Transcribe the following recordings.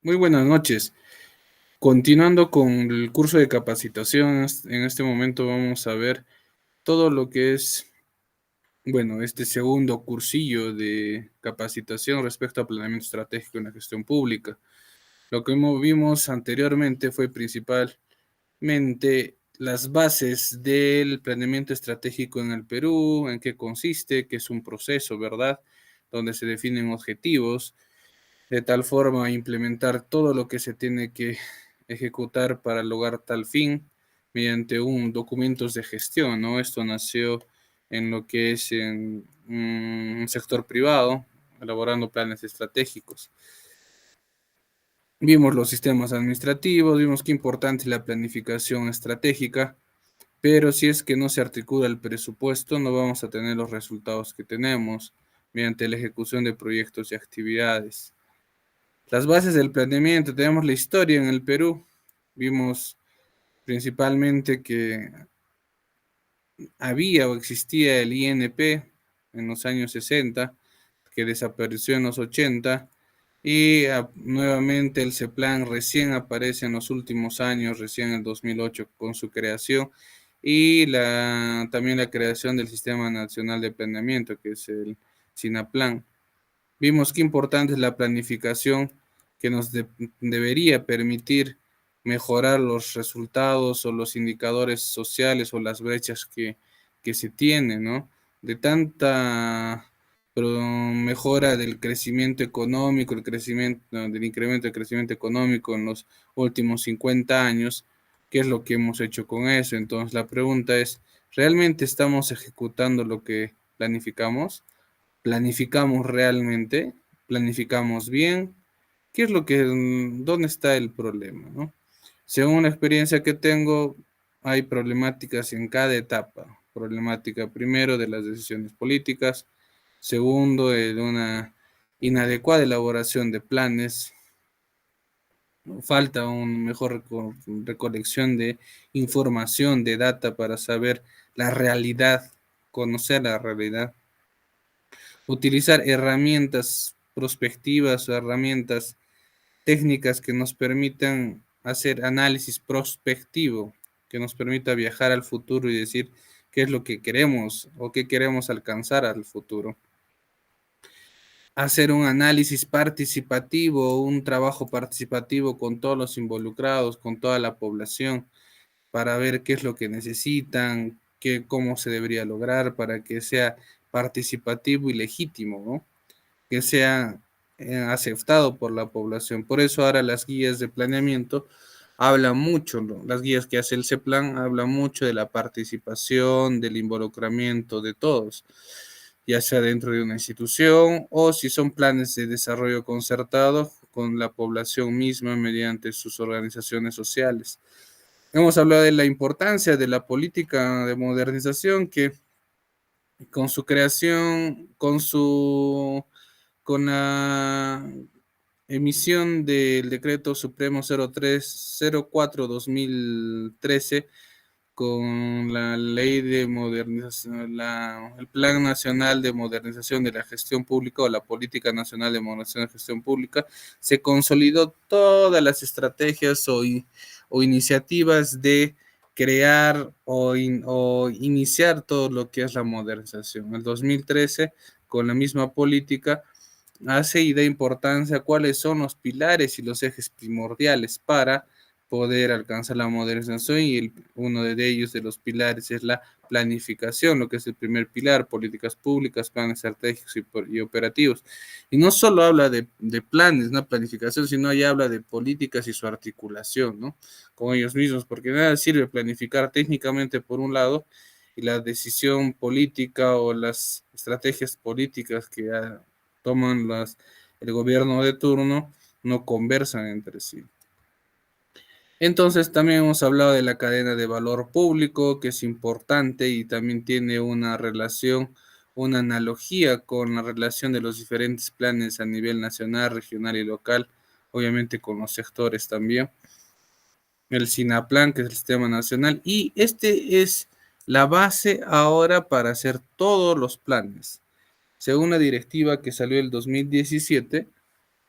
Muy buenas noches. Continuando con el curso de capacitación, en este momento vamos a ver todo lo que es, bueno, este segundo cursillo de capacitación respecto a planeamiento estratégico en la gestión pública. Lo que vimos anteriormente fue principalmente las bases del planeamiento estratégico en el Perú, en qué consiste, que es un proceso, ¿verdad? Donde se definen objetivos de tal forma implementar todo lo que se tiene que ejecutar para lograr tal fin mediante un documentos de gestión, ¿no? Esto nació en lo que es en un sector privado, elaborando planes estratégicos. Vimos los sistemas administrativos, vimos qué importante es la planificación estratégica, pero si es que no se articula el presupuesto, no vamos a tener los resultados que tenemos mediante la ejecución de proyectos y actividades. Las bases del planeamiento, tenemos la historia en el Perú. Vimos principalmente que había o existía el INP en los años 60, que desapareció en los 80, y nuevamente el CEPLAN recién aparece en los últimos años, recién en el 2008 con su creación, y también la creación del Sistema Nacional de Planeamiento, que es el SINAPLAN. Vimos qué importante es la planificación que nos debería permitir mejorar los resultados o los indicadores sociales o las brechas que se tienen, ¿no? De tanta mejora del crecimiento económico, el crecimiento, del incremento del crecimiento económico en los últimos 50 años, ¿qué es lo que hemos hecho con eso? Entonces la pregunta es, ¿realmente estamos ejecutando lo que planificamos? ¿Planificamos realmente? ¿Planificamos bien? ¿Qué es lo que, dónde está el problema, no? Según la experiencia que tengo, hay problemáticas en cada etapa. Problemática primero de las decisiones políticas, segundo de una inadecuada elaboración de planes, falta una mejor recolección de información, de data para saber la realidad, conocer la realidad, utilizar herramientas prospectivas o herramientas técnicas que nos permitan hacer análisis prospectivo, que nos permita viajar al futuro y decir qué es lo que queremos o qué queremos alcanzar al futuro. Hacer un análisis participativo, un trabajo participativo con todos los involucrados, con toda la población, para ver qué es lo que necesitan, cómo se debería lograr para que sea participativo y legítimo, ¿no? Que sea aceptado por la población. Por eso ahora las guías de planeamiento hablan mucho, ¿no? Las guías que hace el CEPLAN hablan mucho de la participación, del involucramiento de todos, ya sea dentro de una institución o si son planes de desarrollo concertado con la población misma mediante sus organizaciones sociales. Hemos hablado de la importancia de la política de modernización que con su creación, con la emisión del decreto supremo 04/2013, con la ley de modernización, el Plan Nacional de Modernización de la Gestión Pública o la Política Nacional de Modernización de la Gestión Pública, se consolidó todas las estrategias o iniciativas de crear o iniciar todo lo que es la modernización. El 2013, con la misma política, hace y da importancia a cuáles son los pilares y los ejes primordiales para poder alcanzar la modernización y uno de ellos, de los pilares, es la planificación, lo que es el primer pilar, políticas públicas, planes estratégicos y operativos. Y no solo habla de planes, ¿no? Planificación, sino ya habla de políticas y su articulación, ¿no? Con ellos mismos, porque nada sirve planificar técnicamente por un lado y la decisión política o las estrategias políticas que toman el gobierno de turno no conversan entre sí. Entonces también hemos hablado de la cadena de valor público, que es importante y también tiene una relación, una analogía con la relación de los diferentes planes a nivel nacional, regional y local, obviamente con los sectores también. El SINAPLAN, que es el Sistema Nacional, y este es la base ahora para hacer todos los planes. Según la directiva que salió el 2017,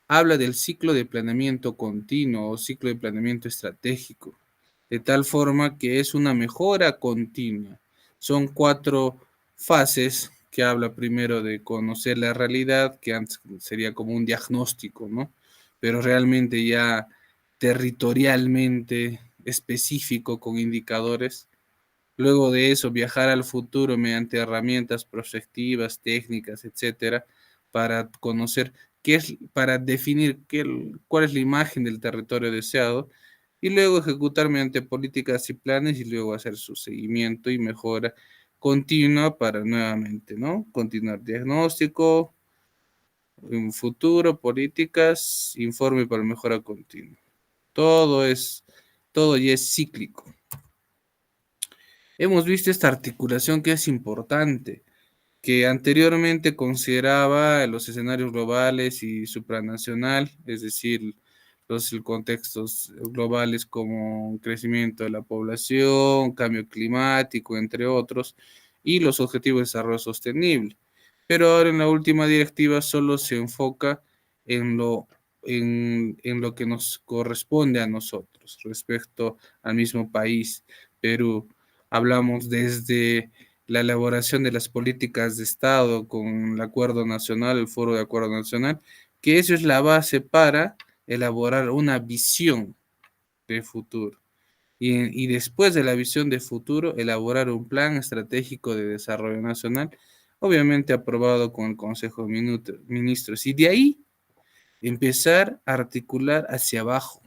habla del ciclo de planeamiento continuo o ciclo de planeamiento estratégico, de tal forma que es una mejora continua. Son 4 fases que habla primero de conocer la realidad, que antes sería como un diagnóstico, ¿no? Pero realmente ya territorialmente específico con indicadores. Luego de eso, viajar al futuro mediante herramientas prospectivas, técnicas, etcétera, para conocer para definir cuál es la imagen del territorio deseado, y luego ejecutar mediante políticas y planes, y luego hacer su seguimiento y mejora continua para nuevamente, ¿no? Continuar diagnóstico, un futuro, políticas, informe para mejora continua. Todo ya es cíclico. Hemos visto esta articulación que es importante, que anteriormente consideraba los escenarios globales y supranacional, es decir, los contextos globales como crecimiento de la población, cambio climático, entre otros, y los objetivos de desarrollo sostenible. Pero ahora en la última directiva solo se enfoca en en lo que nos corresponde a nosotros respecto al mismo país, Perú. Hablamos desde la elaboración de las políticas de Estado con el Acuerdo Nacional, el Foro de Acuerdo Nacional, que eso es la base para elaborar una visión de futuro. Y después de la visión de futuro, elaborar un plan estratégico de desarrollo nacional, obviamente aprobado con el Consejo de Ministros. Y de ahí empezar a articular hacia abajo.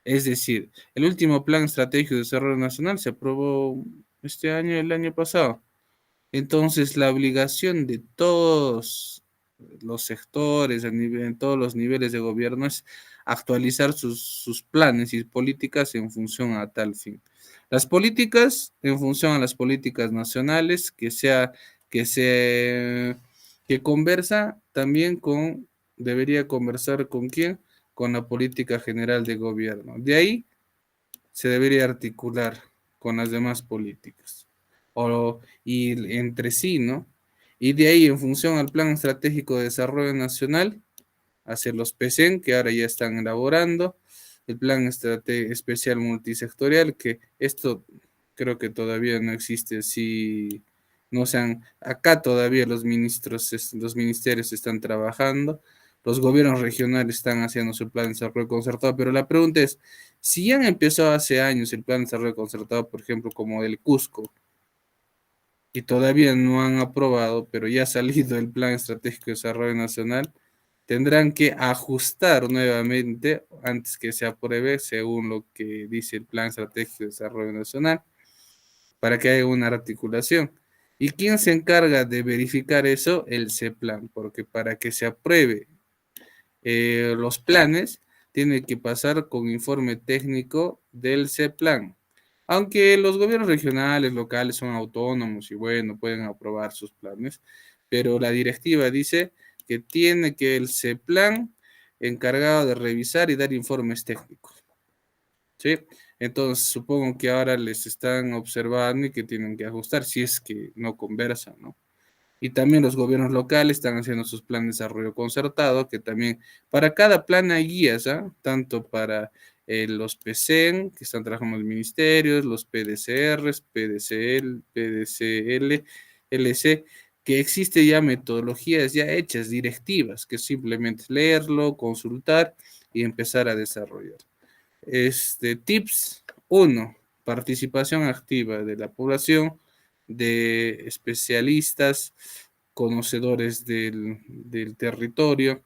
Es decir, el último plan estratégico de desarrollo nacional se aprobó este año, el año pasado. Entonces, la obligación de todos los sectores, en todos los niveles de gobierno, es actualizar sus planes y políticas en función a tal fin. Las políticas en función a las políticas nacionales, que se, que conversa también debería conversar ¿con quién? Con la política general de gobierno. De ahí se debería articular con las demás políticas y entre sí, ¿no? Y de ahí, en función al Plan Estratégico de Desarrollo Nacional, hacer los PECEN, que ahora ya están elaborando, el Plan Especial Multisectorial, que esto creo que todavía no existe, si no sean, acá todavía los los ministerios están trabajando, los gobiernos regionales están haciendo su plan de desarrollo concertado, pero la pregunta es, si ya empezó hace años el plan de desarrollo concertado, por ejemplo, como el Cusco, y todavía no han aprobado, pero ya ha salido el Plan Estratégico de Desarrollo Nacional, tendrán que ajustar nuevamente antes que se apruebe según lo que dice el Plan Estratégico de Desarrollo Nacional para que haya una articulación. ¿Y quién se encarga de verificar eso? El CEPLAN, porque para que se apruebe los planes, tiene que pasar con informe técnico del CEPLAN. Aunque los gobiernos regionales, locales son autónomos y bueno, pueden aprobar sus planes, pero la directiva dice que tiene que el CEPLAN encargado de revisar y dar informes técnicos. ¿Sí? Entonces, supongo que ahora les están observando y que tienen que ajustar si es que no conversan, ¿no? Y también los gobiernos locales están haciendo sus planes de desarrollo concertado, que también para cada plan hay guías, ¿ah? Tanto para los PCN, que están trabajando en los ministerios, los PDCRs, PDCL, PDCL, LC, que existe ya metodologías ya hechas, directivas, que simplemente leerlo, consultar y empezar a desarrollar. Tips 1, participación activa de la población, de especialistas, conocedores del territorio,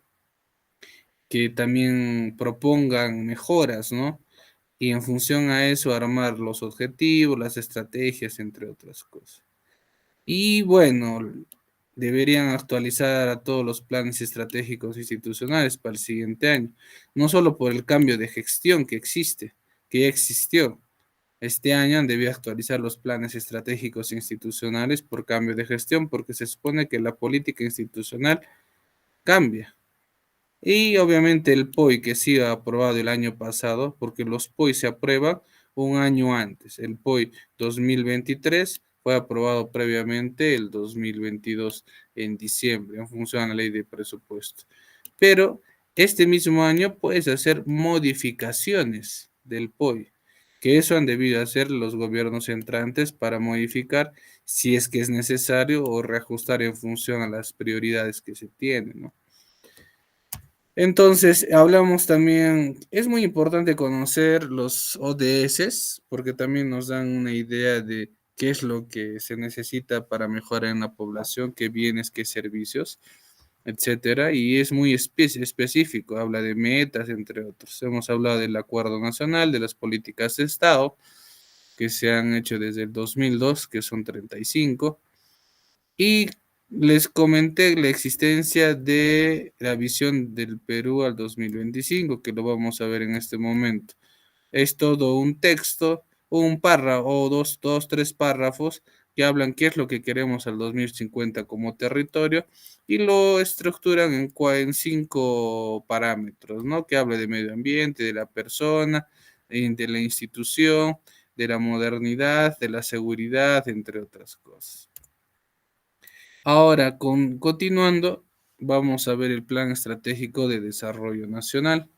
que también propongan mejoras, ¿no? Y en función a eso armar los objetivos, las estrategias, entre otras cosas. Y bueno, deberían actualizar a todos los planes estratégicos institucionales para el siguiente año, no solo por el cambio de gestión que existe, que ya existió. Este año han debido actualizar los planes estratégicos institucionales por cambio de gestión, porque se supone que la política institucional cambia. Y obviamente el POI que sí ha aprobado el año pasado, porque los POI se aprueban un año antes. El POI 2023 fue aprobado previamente el 2022 en diciembre, en función a la ley de presupuesto. Pero este mismo año puedes hacer modificaciones del POI, que eso han debido hacer los gobiernos entrantes para modificar si es que es necesario o reajustar en función a las prioridades que se tienen, ¿no? Entonces, hablamos también, es muy importante conocer los ODS porque también nos dan una idea de qué es lo que se necesita para mejorar en la población, qué bienes, qué servicios, etcétera, y es muy específico, habla de metas, entre otros. Hemos hablado del Acuerdo Nacional, de las políticas de Estado, que se han hecho desde el 2002, que son 35, y les comenté la existencia de la visión del Perú al 2025, que lo vamos a ver en este momento. Es todo un texto, un párrafo o tres párrafos que hablan qué es lo que queremos al 2050 como territorio y lo estructuran en 5 parámetros, ¿no? Que habla de medio ambiente, de la persona, de la institución, de la modernidad, de la seguridad, entre otras cosas. Ahora, continuando, vamos a ver el Plan Estratégico de Desarrollo Nacional,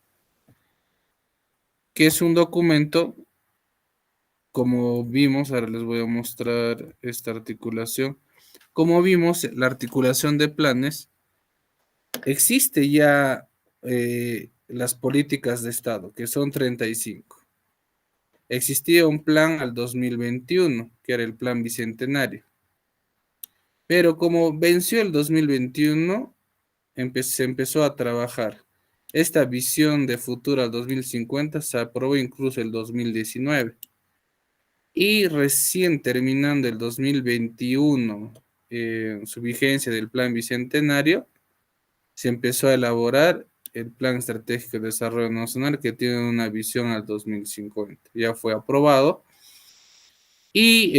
que es un documento, como vimos, ahora les voy a mostrar esta articulación. Como vimos, la articulación de planes, existe ya las políticas de Estado, que son 35. Existía un plan al 2021, que era el Plan Bicentenario. Pero como venció el 2021, se empezó a trabajar. Esta visión de futuro al 2050 se aprobó incluso el 2019. Y recién terminando el 2021, su vigencia del Plan Bicentenario, se empezó a elaborar el Plan Estratégico de Desarrollo Nacional que tiene una visión al 2050. Ya fue aprobado. Y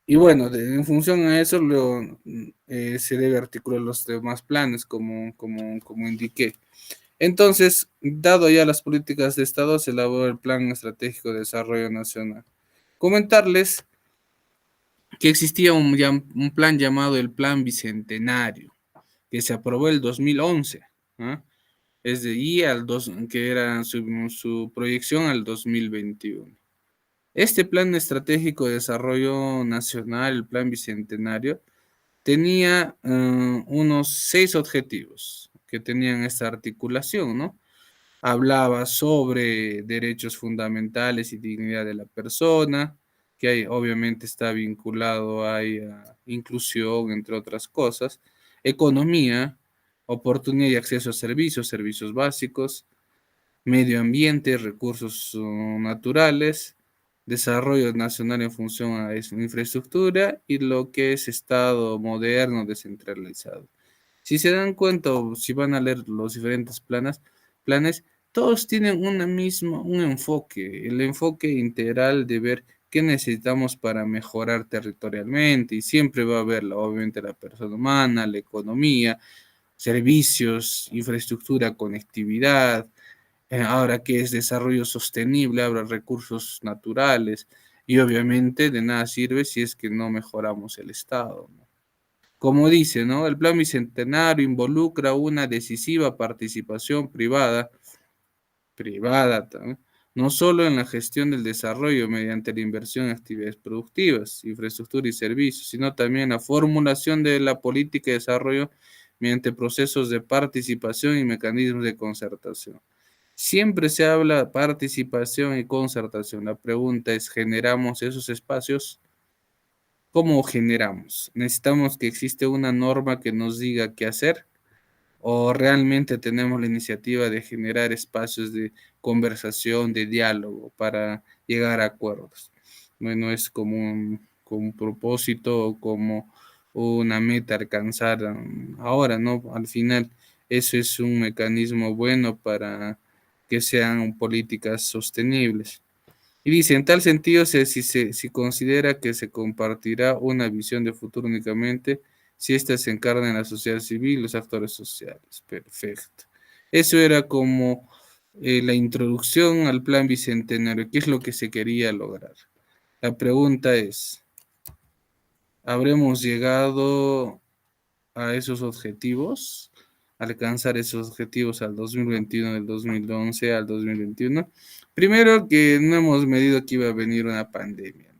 y bueno, en función a eso se debe articular los demás planes, como indiqué. Entonces, dado ya las políticas de Estado, se elaboró el Plan Estratégico de Desarrollo Nacional. Comentarles que existía un plan llamado el Plan Bicentenario, que se aprobó el 2011, ¿ah? Es de ahí que era su proyección al 2021. Este Plan Estratégico de Desarrollo Nacional, el Plan Bicentenario, tenía unos 6 objetivos que tenían esta articulación, ¿no? Hablaba sobre derechos fundamentales y dignidad de la persona, que obviamente está vinculado a inclusión, entre otras cosas, economía, oportunidad y acceso a servicios, servicios básicos, medio ambiente, recursos naturales, desarrollo nacional en función a su infraestructura y lo que es Estado moderno descentralizado. Si se dan cuenta o si van a leer los diferentes planes, todos tienen un enfoque, el enfoque integral de ver qué necesitamos para mejorar territorialmente y siempre va a haber obviamente la persona humana, la economía, servicios, infraestructura, conectividad, ahora que es desarrollo sostenible, habrá recursos naturales y obviamente de nada sirve si es que no mejoramos el Estado, ¿no? Como dice, ¿no? El Plan Bicentenario involucra una decisiva participación privada, no solo en la gestión del desarrollo mediante la inversión en actividades productivas, infraestructura y servicios, sino también en la formulación de la política de desarrollo mediante procesos de participación y mecanismos de concertación. Siempre se habla de participación y concertación. La pregunta es, ¿generamos esos espacios? ¿Cómo generamos? ¿Necesitamos que existe una norma que nos diga qué hacer? ¿O realmente tenemos la iniciativa de generar espacios de conversación, de diálogo para llegar a acuerdos? Bueno, es como un propósito o como una meta alcanzar ahora, ¿no? Al final, eso es un mecanismo bueno para que sean políticas sostenibles. Y dice, en tal sentido, si considera que se compartirá una visión de futuro únicamente si ésta se encarna en la sociedad civil y los actores sociales. Perfecto. Eso era como la introducción al plan bicentenario. ¿Qué es lo que se quería lograr? La pregunta es, ¿habremos llegado a esos objetivos? alcanzar esos objetivos al 2021, del 2011 al 2021? Primero, que no hemos medido que iba a venir una pandemia.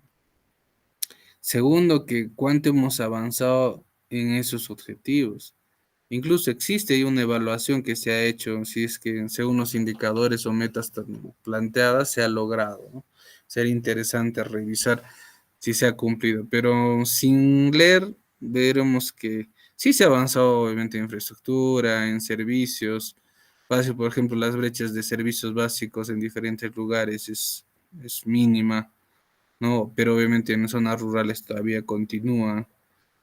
Segundo, que cuánto hemos avanzado en esos objetivos. Incluso existe ahí una evaluación que se ha hecho, si es que según los indicadores o metas planteadas se ha logrado, ¿no? Sería interesante revisar si se ha cumplido, pero sin leer veremos que sí se ha avanzado obviamente en infraestructura, en servicios. Fácil, por ejemplo, las brechas de servicios básicos en diferentes lugares es mínima, ¿no? Pero obviamente en zonas rurales todavía continúa.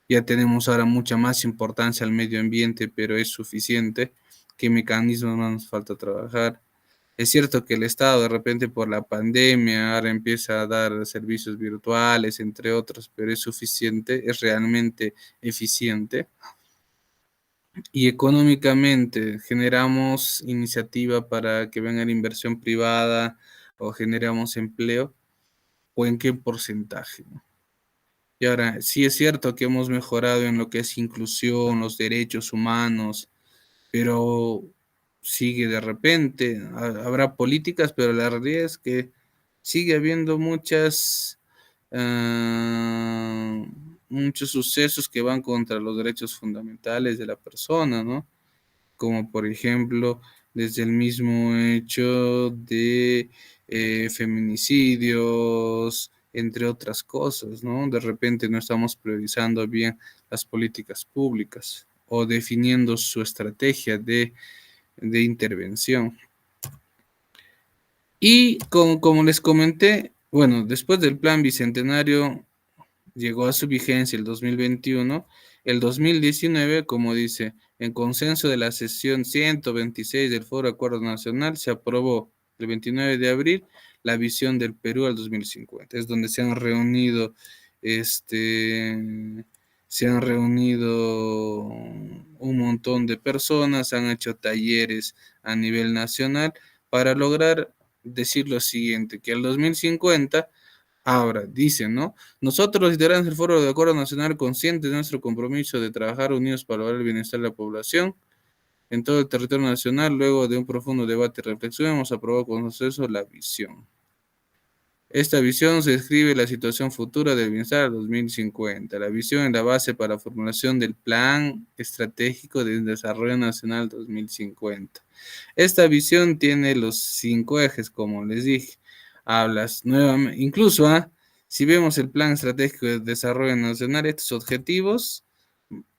Ya tenemos ahora mucha más importancia al medio ambiente, pero ¿es suficiente? ¿Qué mecanismos más nos falta trabajar? Es cierto que el Estado de repente por la pandemia ahora empieza a dar servicios virtuales, entre otros, pero ¿es suficiente? ¿Es realmente eficiente? Y económicamente, ¿generamos iniciativa para que venga la inversión privada o generamos empleo? ¿O en qué porcentaje? Y ahora, sí es cierto que hemos mejorado en lo que es inclusión, los derechos humanos, pero sigue de repente, habrá políticas, pero la realidad es que sigue habiendo ah, muchos sucesos que van contra los derechos fundamentales de la persona, ¿no? Como por ejemplo, desde el mismo hecho de feminicidios, entre otras cosas, ¿no? De repente no estamos priorizando bien las políticas públicas o definiendo su estrategia de intervención. Y como les comenté, bueno, después del plan bicentenario llegó a su vigencia el 2021, el 2019, como dice, en consenso de la sesión 126 del Foro Acuerdo Nacional, se aprobó el 29 de abril la visión del Perú al 2050. Es donde se han reunido un montón de personas, han hecho talleres a nivel nacional para lograr decir lo siguiente, que al 2050 ahora, dicen, ¿no? Nosotros, los integrantes del Foro de Acuerdo Nacional, conscientes de nuestro compromiso de trabajar unidos para lograr el bienestar de la población en todo el territorio nacional, luego de un profundo debate y reflexión, hemos aprobado con consenso la visión. Esta visión se describe la situación futura del bienestar al 2050. La visión es la base para la formulación del Plan Estratégico de Desarrollo Nacional 2050. Esta visión tiene los 5 ejes, como les dije. Hablas nuevamente, incluso, si vemos el Plan Estratégico de Desarrollo Nacional, estos objetivos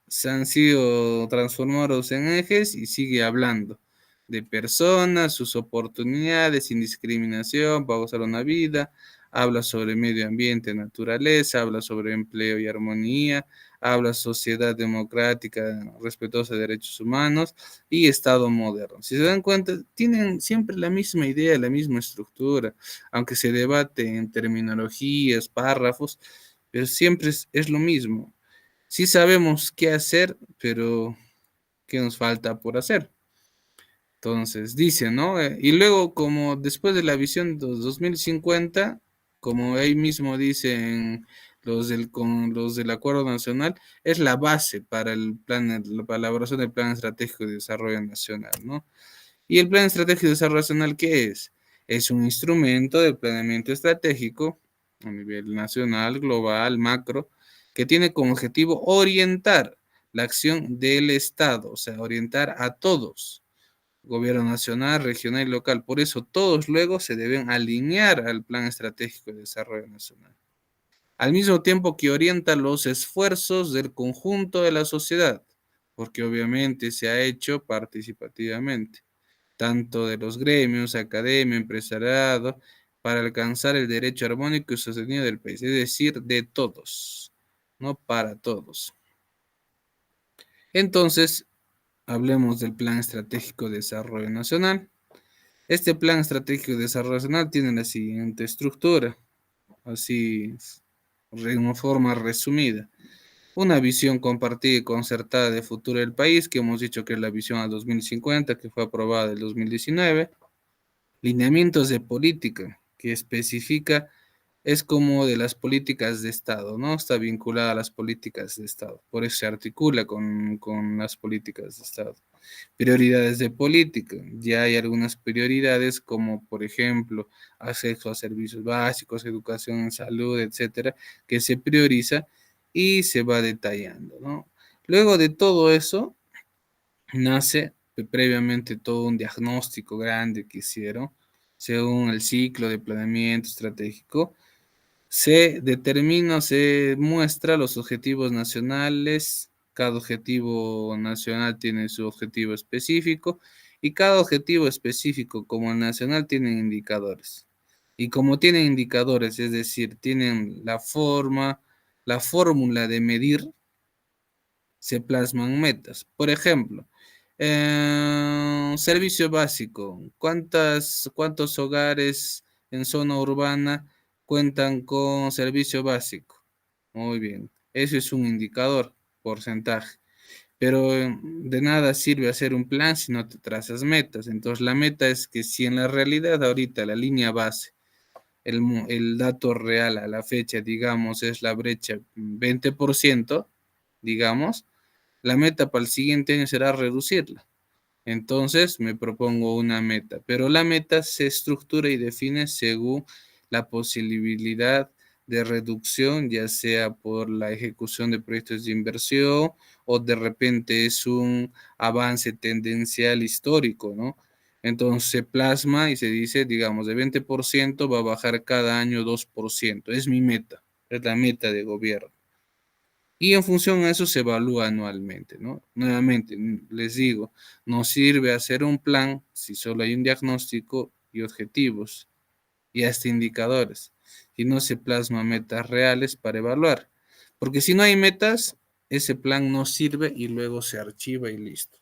se han sido transformados en ejes y sigue hablando de personas, sus oportunidades, sin discriminación, para gozar una vida, habla sobre medio ambiente, naturaleza, habla sobre empleo y armonía, habla sociedad democrática, respetuosa de derechos humanos y Estado moderno. Si se dan cuenta, tienen siempre la misma idea, la misma estructura, aunque se debate en terminologías, párrafos, pero siempre es lo mismo. Sí sabemos qué hacer, pero ¿qué nos falta por hacer? Entonces, dice, ¿no? Y luego, como después de la visión de 2050, como ahí mismo dicen los del Acuerdo Nacional, es la base para el plan, para la elaboración del Plan Estratégico de Desarrollo Nacional, ¿no? ¿Y el Plan Estratégico de Desarrollo Nacional qué es? Es un instrumento de planeamiento estratégico a nivel nacional, global, macro, que tiene como objetivo orientar la acción del Estado, o sea, orientar a todos, gobierno nacional, regional y local. Por eso todos luego se deben alinear al Plan Estratégico de Desarrollo Nacional. Al mismo tiempo que orienta los esfuerzos del conjunto de la sociedad, porque obviamente se ha hecho participativamente tanto de los gremios, academia, empresariado, para alcanzar el derecho armónico y sostenido del país, es decir, de todos, no para todos. Entonces, hablemos del Plan Estratégico de Desarrollo Nacional. Este Plan Estratégico de Desarrollo Nacional tiene la siguiente estructura, así de una forma resumida. Una visión compartida y concertada de futuro del país, que hemos dicho que es la visión al 2050, que fue aprobada en el 2019. Lineamientos de política, que especifica, es como de las políticas de Estado, ¿no? Está vinculada a las políticas de Estado, por eso se articula con las políticas de Estado. Prioridades de política. Ya hay algunas prioridades como, por ejemplo, acceso a servicios básicos, educación en salud, etcétera, que se prioriza y se va detallando, ¿no? Luego de todo eso, nace previamente todo un diagnóstico grande que hicieron según el ciclo de planeamiento estratégico. Se determina, se muestra los objetivos nacionales. Cada objetivo nacional tiene su objetivo específico y cada objetivo específico como el nacional tienen indicadores. Y como tienen indicadores, es decir, tienen la fórmula de medir, se plasman metas. Por ejemplo, servicio básico. ¿Cuántos hogares en zona urbana cuentan con servicio básico? Muy bien, eso es un indicador, porcentaje. Pero de nada sirve hacer un plan si no te trazas metas. Entonces, la meta es que si en la realidad ahorita la línea base, el dato real a la fecha, digamos, es la brecha 20%, digamos, la meta para el siguiente año será reducirla. Entonces me propongo una meta, pero la meta se estructura y define según la posibilidad de reducción, ya sea por la ejecución de proyectos de inversión o de repente es un avance tendencial histórico, ¿no? Entonces se plasma y se dice, digamos, de 20% va a bajar cada año 2%. Es mi meta, es la meta de gobierno. Y en función a eso se evalúa anualmente, ¿no? Nuevamente, les digo, no sirve hacer un plan si solo hay un diagnóstico y objetivos y hasta indicadores, y no se plasma metas reales para evaluar. Porque si no hay metas, ese plan no sirve y luego se archiva y listo.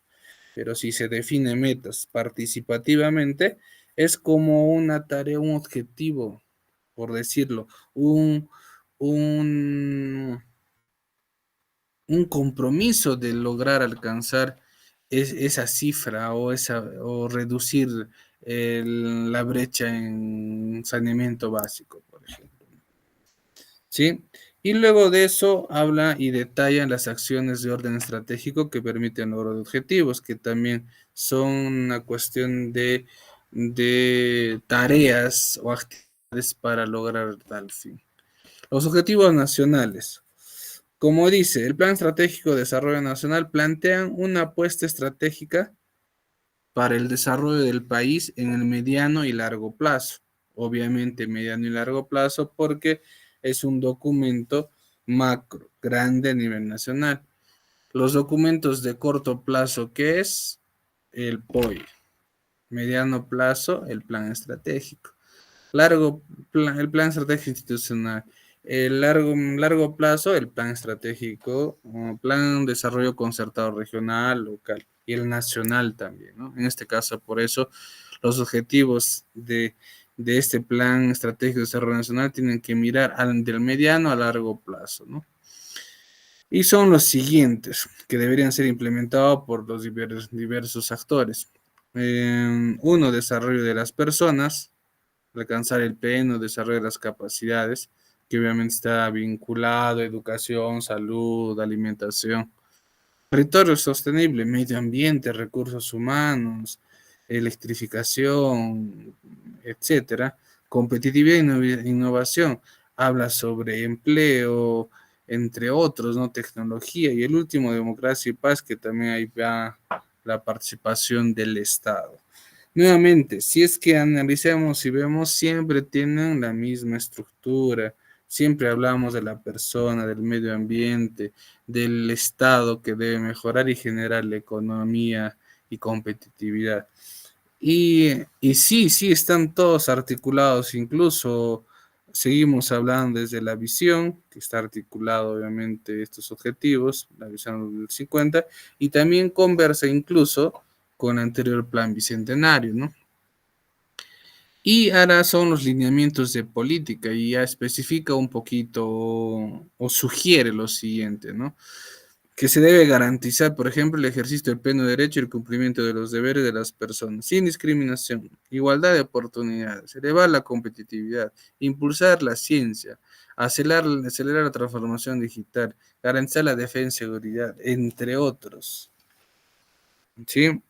Pero si se define metas participativamente, es como una tarea, un objetivo, por decirlo, un un compromiso de lograr alcanzar esa cifra o reducir la brecha en saneamiento básico, por ejemplo. ¿Sí? Y luego de eso habla y detalla las acciones de orden estratégico que permiten logro de objetivos, que también son una cuestión de tareas o actividades para lograr tal fin. Los objetivos nacionales. Como dice, el Plan Estratégico de Desarrollo Nacional plantean una apuesta estratégica para el desarrollo del país en el mediano y largo plazo. Obviamente mediano y largo plazo porque es un documento macro, grande a nivel nacional. Los documentos de corto plazo, ¿qué es? El POI. Mediano plazo, el plan estratégico. El plan estratégico institucional. El largo plazo, el plan estratégico, plan de desarrollo concertado regional, local y el nacional también, ¿no? En este caso, por eso, los objetivos de este plan estratégico de desarrollo nacional tienen que mirar del mediano a largo plazo, ¿no? Y son los siguientes, que deberían ser implementados por los diversos actores. Uno, desarrollo de las personas, alcanzar el pleno desarrollo de las capacidades, que obviamente está vinculado a educación, salud, alimentación. Territorio sostenible, medio ambiente, recursos humanos, electrificación, etcétera. Competitividad e innovación, habla sobre empleo, entre otros, ¿no? Tecnología. Y el último, democracia y paz, que también ahí va la participación del Estado. Nuevamente, si es que analizamos y vemos, siempre tienen la misma estructura. Siempre hablamos de la persona, del medio ambiente, del Estado que debe mejorar y generar la economía y competitividad. Y sí, están todos articulados, incluso seguimos hablando desde la visión, que está articulado obviamente estos objetivos, la visión del 50, y también conversa incluso con el anterior plan bicentenario, ¿no? Y ahora son los lineamientos de política y ya especifica un poquito o sugiere lo siguiente, ¿no? Que se debe garantizar, por ejemplo, el ejercicio del pleno derecho y el cumplimiento de los deberes de las personas, sin discriminación, igualdad de oportunidades, elevar la competitividad, impulsar la ciencia, acelerar la transformación digital, garantizar la defensa y seguridad, entre otros. ¿sí?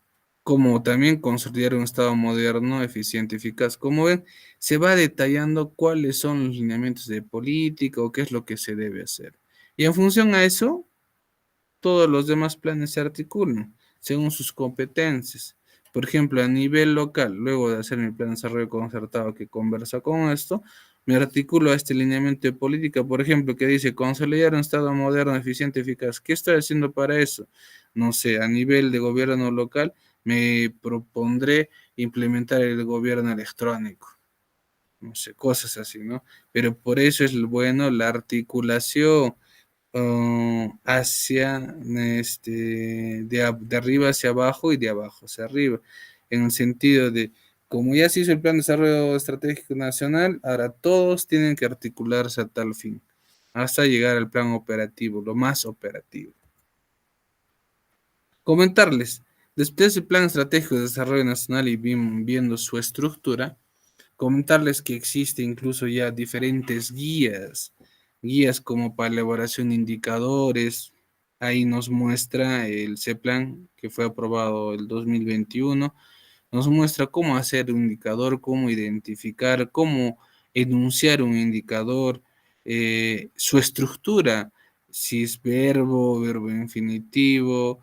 Como también consolidar un Estado moderno, eficiente, eficaz. Como ven, se va detallando cuáles son los lineamientos de política o qué es lo que se debe hacer. Y en función a eso, todos los demás planes se articulan según sus competencias. Por ejemplo, a nivel local, luego de hacer mi plan de desarrollo concertado que conversa con esto, me articulo a este lineamiento de política, por ejemplo, que dice consolidar un Estado moderno, eficiente, eficaz. ¿Qué estoy haciendo para eso? No sé, a nivel de gobierno local, me propondré implementar el gobierno electrónico, no sé, cosas así, ¿no? Pero por eso es bueno la articulación hacia de arriba hacia abajo y de abajo hacia arriba, en el sentido de, como ya se hizo el Plan de Desarrollo Estratégico Nacional, ahora todos tienen que articularse a tal fin, hasta llegar al plan operativo, lo más operativo. Comentarles, después del Plan Estratégico de Desarrollo Nacional y viendo su estructura, comentarles que existe incluso ya diferentes guías como para elaboración de indicadores. Ahí nos muestra el CEPLAN que fue aprobado el 2021, nos muestra cómo hacer un indicador, cómo identificar, cómo enunciar un indicador, su estructura, si es verbo, verbo infinitivo,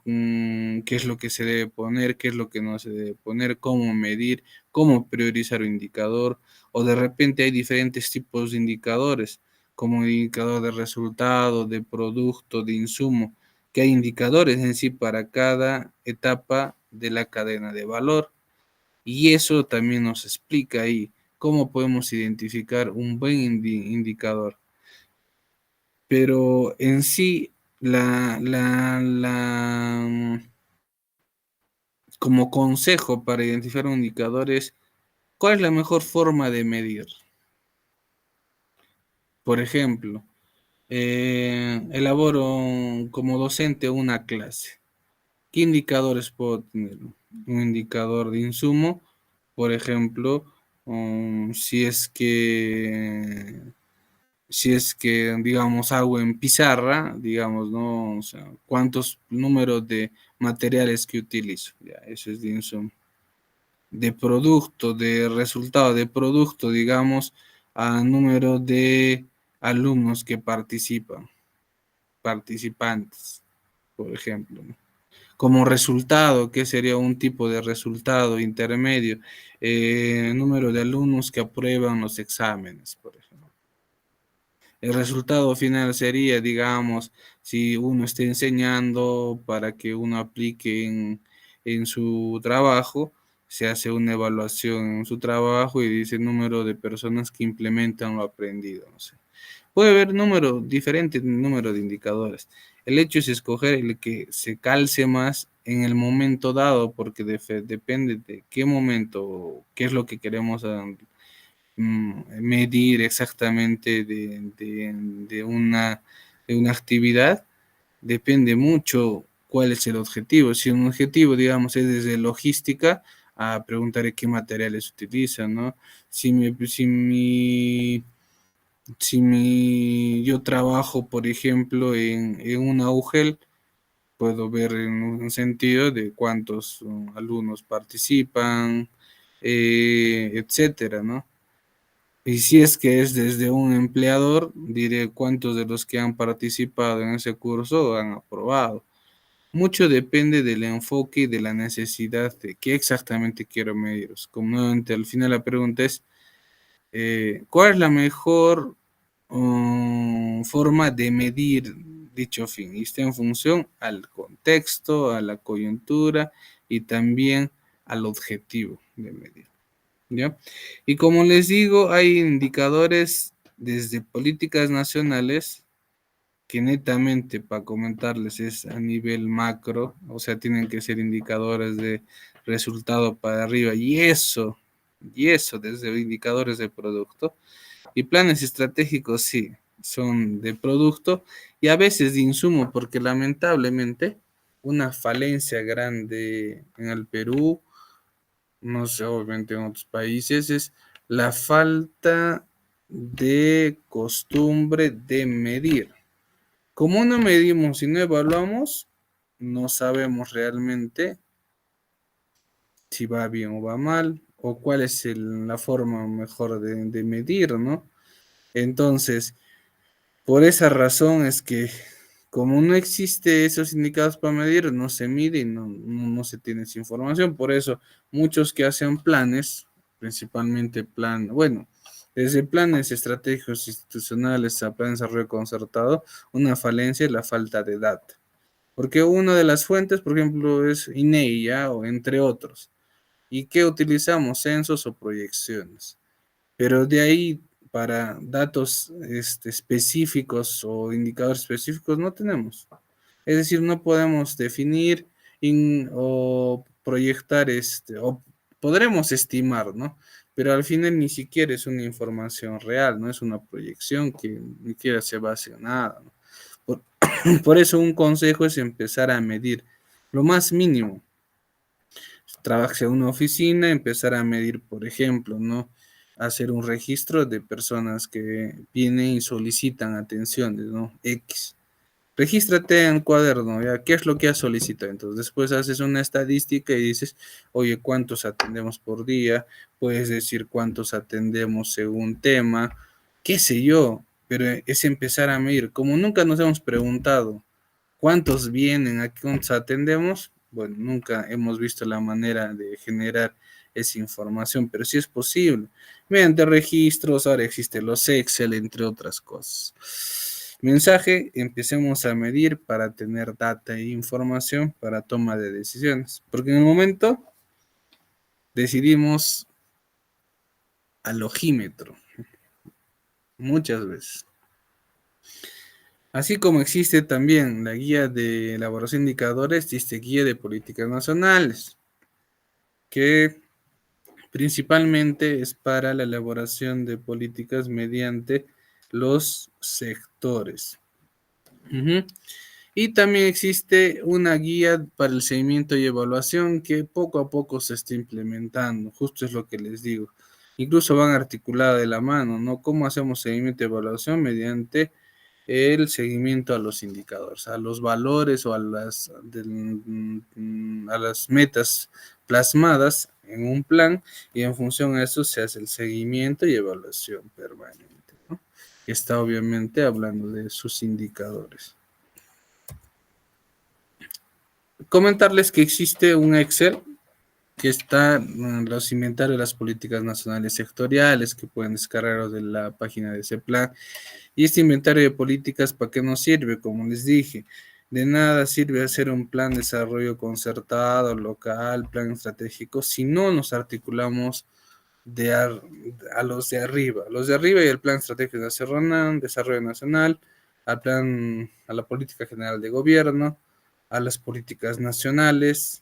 qué es lo que se debe poner, qué es lo que no se debe poner, cómo medir, cómo priorizar un indicador, o de repente hay diferentes tipos de indicadores, como indicador de resultado, de producto, de insumo, que hay indicadores en sí para cada etapa de la cadena de valor. Y eso también nos explica ahí cómo podemos identificar un buen indicador. Pero en sí, como consejo para identificar un indicador es, ¿cuál es la mejor forma de medir? Por ejemplo, elaboro como docente una clase. ¿Qué indicadores puedo tener? Un indicador de insumo, por ejemplo, si es que, digamos, hago en pizarra, digamos, ¿no? O sea, cuántos números de materiales que utilizo, ya, eso es de insumo. De producto, de resultado de producto, digamos, a número de alumnos que participantes, por ejemplo, ¿no? Como resultado, ¿qué sería un tipo de resultado intermedio? Número de alumnos que aprueban los exámenes, por ejemplo. El resultado final sería, digamos, si uno está enseñando para que uno aplique en su trabajo, se hace una evaluación en su trabajo y dice el número de personas que implementan lo aprendido, no sé. Puede haber diferentes números de indicadores. El hecho es escoger el que se calce más en el momento dado, porque depende de qué momento, qué es lo que queremos medir exactamente de una actividad, depende mucho cuál es el objetivo. Si un objetivo, digamos, es desde logística, a preguntar qué materiales utilizan, ¿no? Yo trabajo, por ejemplo, en un UGEL, puedo ver en un sentido de cuántos alumnos participan, etcétera, ¿no? Y si es que es desde un empleador, diré cuántos de los que han participado en ese curso han aprobado. Mucho depende del enfoque y de la necesidad de qué exactamente quiero medir. Como nuevamente al final la pregunta es, ¿cuál es la mejor forma de medir dicho fin? Y está en función al contexto, a la coyuntura y también al objetivo de medir. ¿Ya? Y como les digo, hay indicadores desde políticas nacionales que netamente para comentarles es a nivel macro, o sea, tienen que ser indicadores de resultado para arriba y eso desde indicadores de producto. Y planes estratégicos sí, son de producto y a veces de insumo, porque lamentablemente una falencia grande en el Perú, no sé, obviamente en otros países, es la falta de costumbre de medir. Como no medimos y no evaluamos, no sabemos realmente si va bien o va mal, o cuál es la forma mejor de medir, ¿no? Entonces, por esa razón es que como no existe esos indicados para medir, no se mide y no se tiene esa información. Por eso, muchos que hacen planes, principalmente bueno, desde planes estratégicos institucionales a plan de desarrollo concertado, una falencia es la falta de data. Porque una de las fuentes, por ejemplo, es INEI, ¿ya? O entre otros. ¿Y qué utilizamos? Censos o proyecciones. Pero de ahí para datos específicos o indicadores específicos no tenemos. Es decir, no podemos definir o proyectar o podremos estimar, ¿no? Pero al final ni siquiera es una información real, no es una proyección que ni siquiera se base en nada, ¿no? Por, por eso un consejo es empezar a medir lo más mínimo. Trabaje en una oficina, empezar a medir, por ejemplo, ¿no? Hacer un registro de personas que vienen y solicitan atenciones, ¿no? X. Regístrate en cuaderno, ¿ya? ¿Qué es lo que has solicitado? Entonces, después haces una estadística y dices, oye, ¿cuántos atendemos por día? Puedes decir cuántos atendemos según tema, qué sé yo, pero es empezar a medir. Como nunca nos hemos preguntado cuántos vienen, a cuántos atendemos, bueno, nunca hemos visto la manera de generar esa información, pero sí es posible. Mediante registros, ahora existen los Excel, entre otras cosas. Mensaje, empecemos a medir para tener data e información para toma de decisiones. Porque en el momento decidimos al ojímetro, muchas veces. Así como existe también la guía de elaboración de indicadores, existe guía de políticas nacionales, que principalmente es para la elaboración de políticas mediante los sectores. Ujú. Y también existe una guía para el seguimiento y evaluación que poco a poco se está implementando, justo es lo que les digo. Incluso van articuladas de la mano, ¿no? ¿Cómo hacemos seguimiento y evaluación? Mediante el seguimiento a los indicadores, a los valores o a las metas plasmadas en un plan y en función a eso se hace el seguimiento y evaluación permanente, ¿no? Está obviamente hablando de sus indicadores. Comentarles que existe un Excel que está en los inventarios de las políticas nacionales sectoriales que pueden descargar de la página de ese plan. Y este inventario de políticas, ¿para qué nos sirve? Como les dije, de nada sirve hacer un plan de desarrollo concertado, local, plan estratégico, si no nos articulamos a los de arriba. Los de arriba y el plan estratégico nacional, desarrollo nacional, a la política general de gobierno, a las políticas nacionales,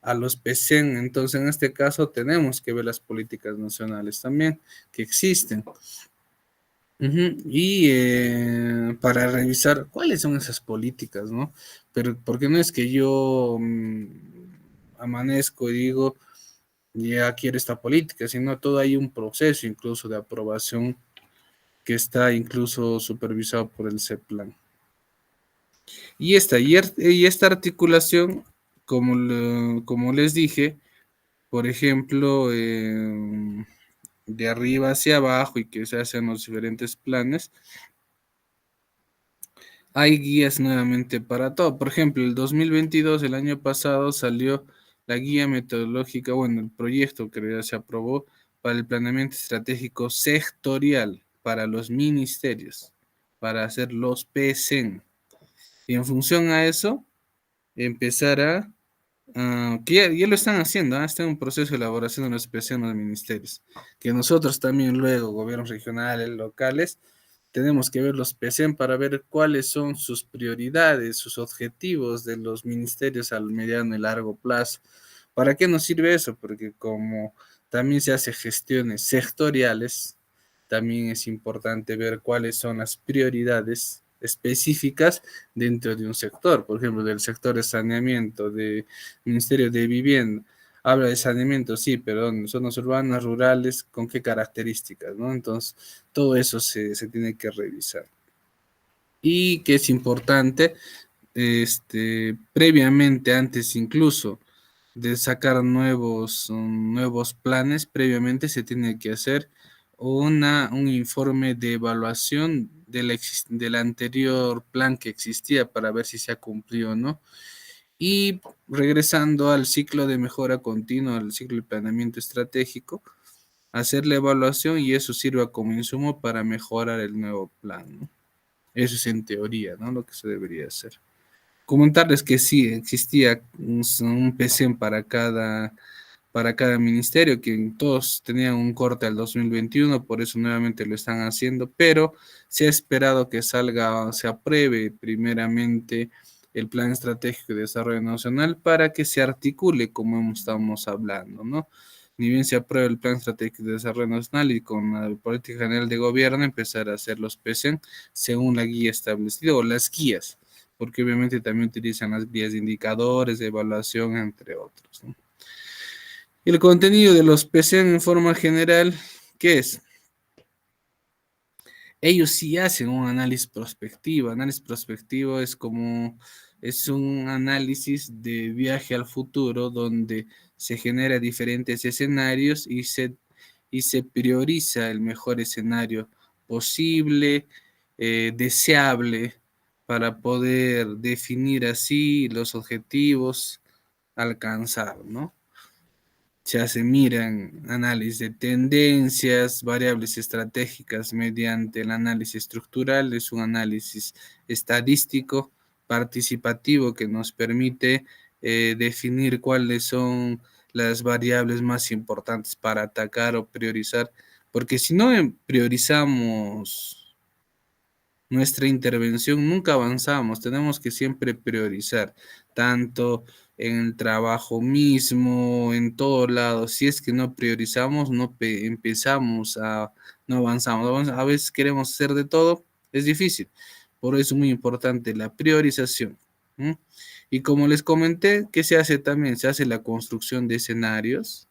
a los PCN. Entonces, en este caso, tenemos que ver las políticas nacionales también que existen. Y para revisar cuáles son esas políticas, ¿no? Pero porque no es que yo amanezco y digo, ya quiero esta política, sino todo hay un proceso incluso de aprobación que está incluso supervisado por el CEPLAN. Y esta articulación, como les dije, por ejemplo, de arriba hacia abajo y que se hacen los diferentes planes, hay guías nuevamente para todo. Por ejemplo, el 2022, el año pasado, salió la guía metodológica, bueno, el proyecto que ya se aprobó para el planeamiento estratégico sectorial para los ministerios, para hacer los PSEN. Y en función a eso, empezar que ya lo están haciendo, está en un proceso de elaboración de los PSEN en los ministerios, que nosotros también luego, gobiernos regionales, locales, tenemos que ver los PSEM para ver cuáles son sus prioridades, sus objetivos de los ministerios al mediano y largo plazo. ¿Para qué nos sirve eso? Porque como también se hace gestiones sectoriales, también es importante ver cuáles son las prioridades específicas dentro de un sector. Por ejemplo, del sector de saneamiento, del Ministerio de Vivienda. Habla de saneamiento, sí, pero en zonas urbanas, rurales, ¿con qué características, no? Entonces, todo eso se tiene que revisar. Y que es importante, previamente, antes incluso de sacar nuevos planes, previamente se tiene que hacer un informe de evaluación del anterior plan que existía para ver si se ha cumplido o no. Y regresando al ciclo de mejora continua, al ciclo de planeamiento estratégico, hacer la evaluación y eso sirva como insumo para mejorar el nuevo plan, ¿no? Eso es en teoría, ¿no? Lo que se debería hacer. Comentarles que sí, existía un PCM para cada ministerio, que todos tenían un corte al 2021, por eso nuevamente lo están haciendo, pero se ha esperado que salga, se apruebe primeramente el Plan Estratégico de Desarrollo Nacional para que se articule como estamos hablando, ¿no? Ni bien se apruebe el Plan Estratégico de Desarrollo Nacional y con la Política General de Gobierno empezar a hacer los PCM según la guía establecida o las guías, porque obviamente también utilizan las guías de indicadores, de evaluación, entre otros, ¿no? Y el contenido de los PCM en forma general, ¿qué es? Ellos sí hacen un análisis prospectivo. Análisis prospectivo es un análisis de viaje al futuro donde se genera diferentes escenarios y se prioriza el mejor escenario posible, deseable, para poder definir así los objetivos a alcanzar, ¿no? Miran análisis de tendencias, variables estratégicas mediante el análisis estructural. Es un análisis estadístico participativo que nos permite definir cuáles son las variables más importantes para atacar o priorizar, porque si no priorizamos nuestra intervención, nunca avanzamos. Tenemos que siempre priorizar, tanto en el trabajo mismo, en todo lado. Si es que no priorizamos, no avanzamos. A veces queremos hacer de todo, es difícil. Por eso es muy importante la priorización. ¿Mm? Y como les comenté, ¿qué se hace también? Se hace la construcción de escenarios,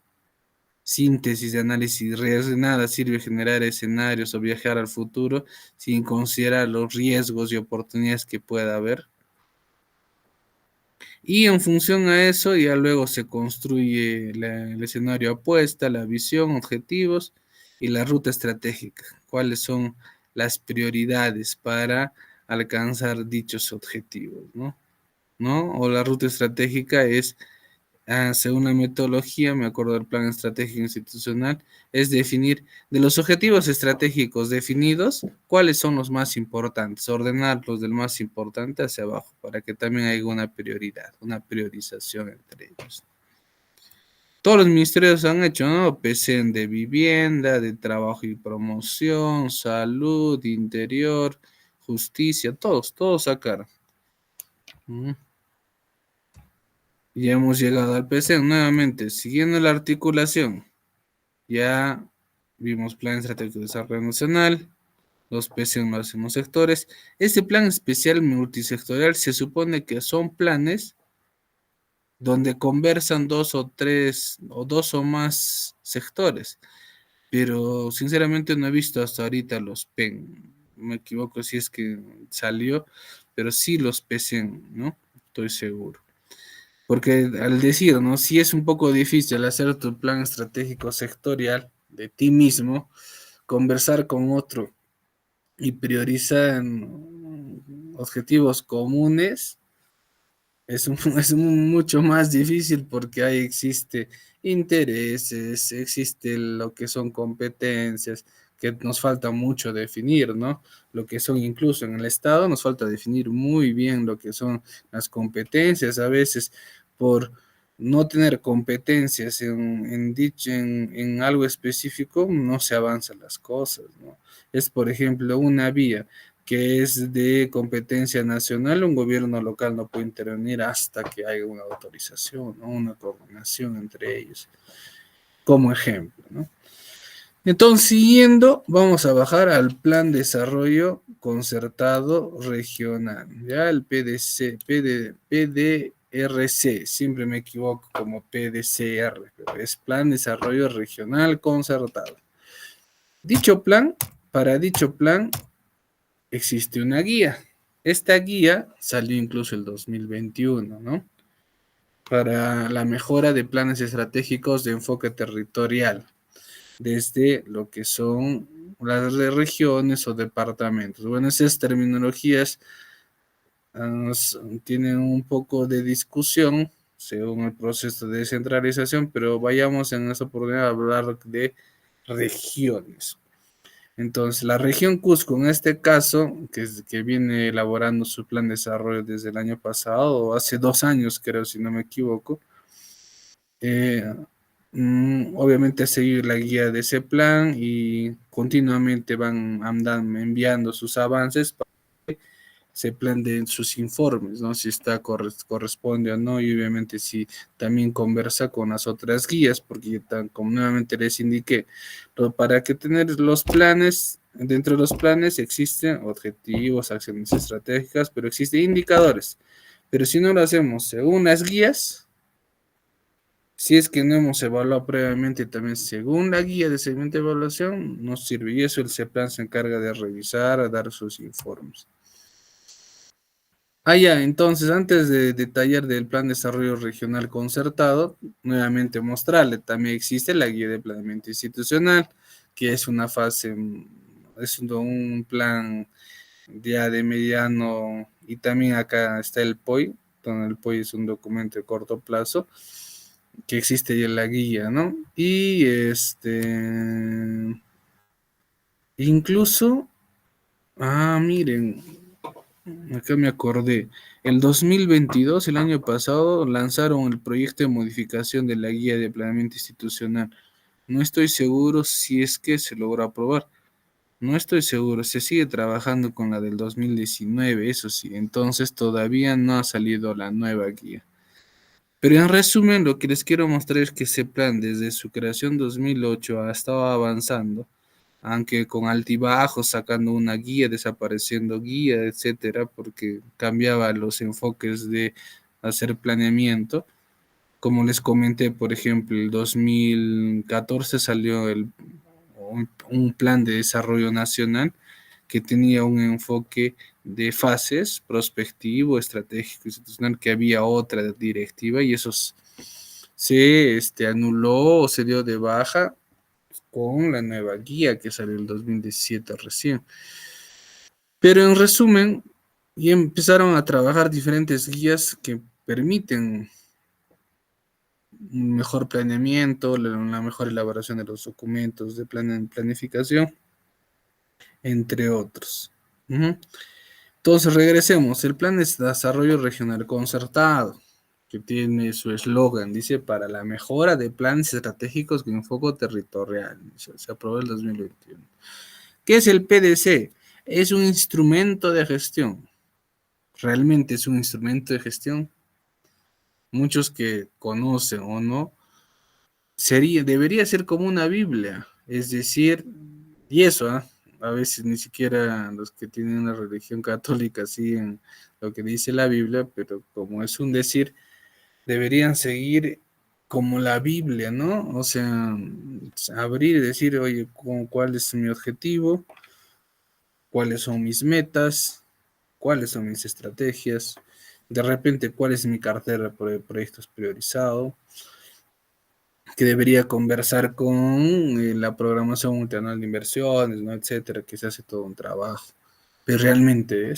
síntesis de análisis de riesgos. De nada sirve generar escenarios o viajar al futuro sin considerar los riesgos y oportunidades que pueda haber. Y en función a eso, ya luego se construye el escenario apuesta, la visión, objetivos y la ruta estratégica. ¿Cuáles son las prioridades para alcanzar dichos objetivos, ¿no? ¿No? O la ruta estratégica es, según la metodología, me acuerdo del plan estratégico institucional, es definir de los objetivos estratégicos definidos, cuáles son los más importantes, ordenarlos del más importante hacia abajo, para que también haya una prioridad, una priorización entre ellos. Todos los ministerios han hecho, ¿no? PCM de vivienda, de trabajo y promoción, salud, interior, justicia, todos sacaron. Ya hemos llegado al PCM nuevamente, siguiendo la articulación. Ya vimos Plan Estratégico de Desarrollo Nacional, los PCM máximos sectores. Este plan especial multisectorial se supone que son planes donde conversan dos o más sectores, pero sinceramente no he visto hasta ahorita los PEN. Me equivoco si es que salió, pero sí los PCM, ¿no? Estoy seguro. Porque al decir, ¿no? Si es un poco difícil hacer tu plan estratégico sectorial de ti mismo, conversar con otro y priorizar objetivos comunes es mucho más difícil porque ahí existe intereses, existe lo que son competencias, que nos falta mucho definir, ¿no? Lo que son incluso en el Estado, nos falta definir muy bien lo que son las competencias, a veces por no tener competencias en algo específico, no se avanzan las cosas, ¿no? Es, por ejemplo, una vía que es de competencia nacional, un gobierno local no puede intervenir hasta que haya una autorización, ¿no? Una coordinación entre ellos, como ejemplo, ¿no? Entonces, siguiendo, vamos a bajar al Plan de Desarrollo Concertado Regional, ya el PDRC, siempre me equivoco como PDCR, pero es Plan de Desarrollo Regional Concertado. Para dicho plan, existe una guía. Esta guía salió incluso el 2021, ¿no? Para la mejora de planes estratégicos de enfoque territorial, desde lo que son las regiones o departamentos. Bueno, esas terminologías tienen un poco de discusión según el proceso de descentralización, pero vayamos en esta oportunidad a hablar de regiones. Entonces, la región Cusco, en este caso, que viene elaborando su plan de desarrollo desde el año pasado, o hace 2 años, creo, si no me equivoco, eh, obviamente a seguir la guía de ese plan y continuamente van andando, enviando sus avances para que se planteen sus informes, ¿no? Si está corresponde o no, y obviamente si también conversa con las otras guías, porque como nuevamente les indiqué, para que tener los planes, dentro de los planes existen objetivos, acciones estratégicas, pero existen indicadores. Pero si no lo hacemos según las guías, si es que no hemos evaluado previamente también según la guía de seguimiento de evaluación, nos sirve y eso el CEPLAN se encarga de revisar, a dar sus informes. Ya, entonces antes de detallar del plan de desarrollo regional concertado, nuevamente mostrarle, también existe la guía de planeamiento institucional, que es una fase, es un plan ya de mediano, y también acá está el POI, donde el POI es un documento de corto plazo, que existe ya en la guía, ¿no? Y incluso, miren, acá me acordé, el 2022, el año pasado, lanzaron el proyecto de modificación de la guía de planeamiento institucional. No estoy seguro si es que se logró aprobar. No estoy seguro, se sigue trabajando con la del 2019, eso sí, entonces todavía no ha salido la nueva guía. Pero en resumen, lo que les quiero mostrar es que ese plan desde su creación 2008 ha estado avanzando, aunque con altibajos, sacando una guía, desapareciendo guía, etcétera, porque cambiaba los enfoques de hacer planeamiento. Como les comenté, por ejemplo, el 2014 salió un plan de desarrollo nacional que tenía un enfoque de fases, prospectivo, estratégico, institucional, que había otra directiva y eso se anuló o se dio de baja con la nueva guía que salió en 2017 recién. Pero en resumen, y empezaron a trabajar diferentes guías que permiten un mejor planeamiento, la mejor elaboración de los documentos de planificación, entre otros. Entonces, regresemos. El plan es desarrollo regional concertado, que tiene su eslogan, dice, para la mejora de planes estratégicos con enfoque territorial. Se aprobó el 2021. ¿Qué es el PDC? Es un instrumento de gestión. Realmente es un instrumento de gestión. Muchos que conocen o no, debería ser como una Biblia. Es decir, y eso, a veces ni siquiera los que tienen una religión católica siguen lo que dice la Biblia, pero como es un decir, deberían seguir como la Biblia, ¿no? O sea, abrir y decir, oye, ¿cuál es mi objetivo? ¿Cuáles son mis metas? ¿Cuáles son mis estrategias? De repente, ¿cuál es mi cartera de proyectos priorizado? Que debería conversar con la programación multianual de inversiones, ¿no? Etcétera, que se hace todo un trabajo. Pero realmente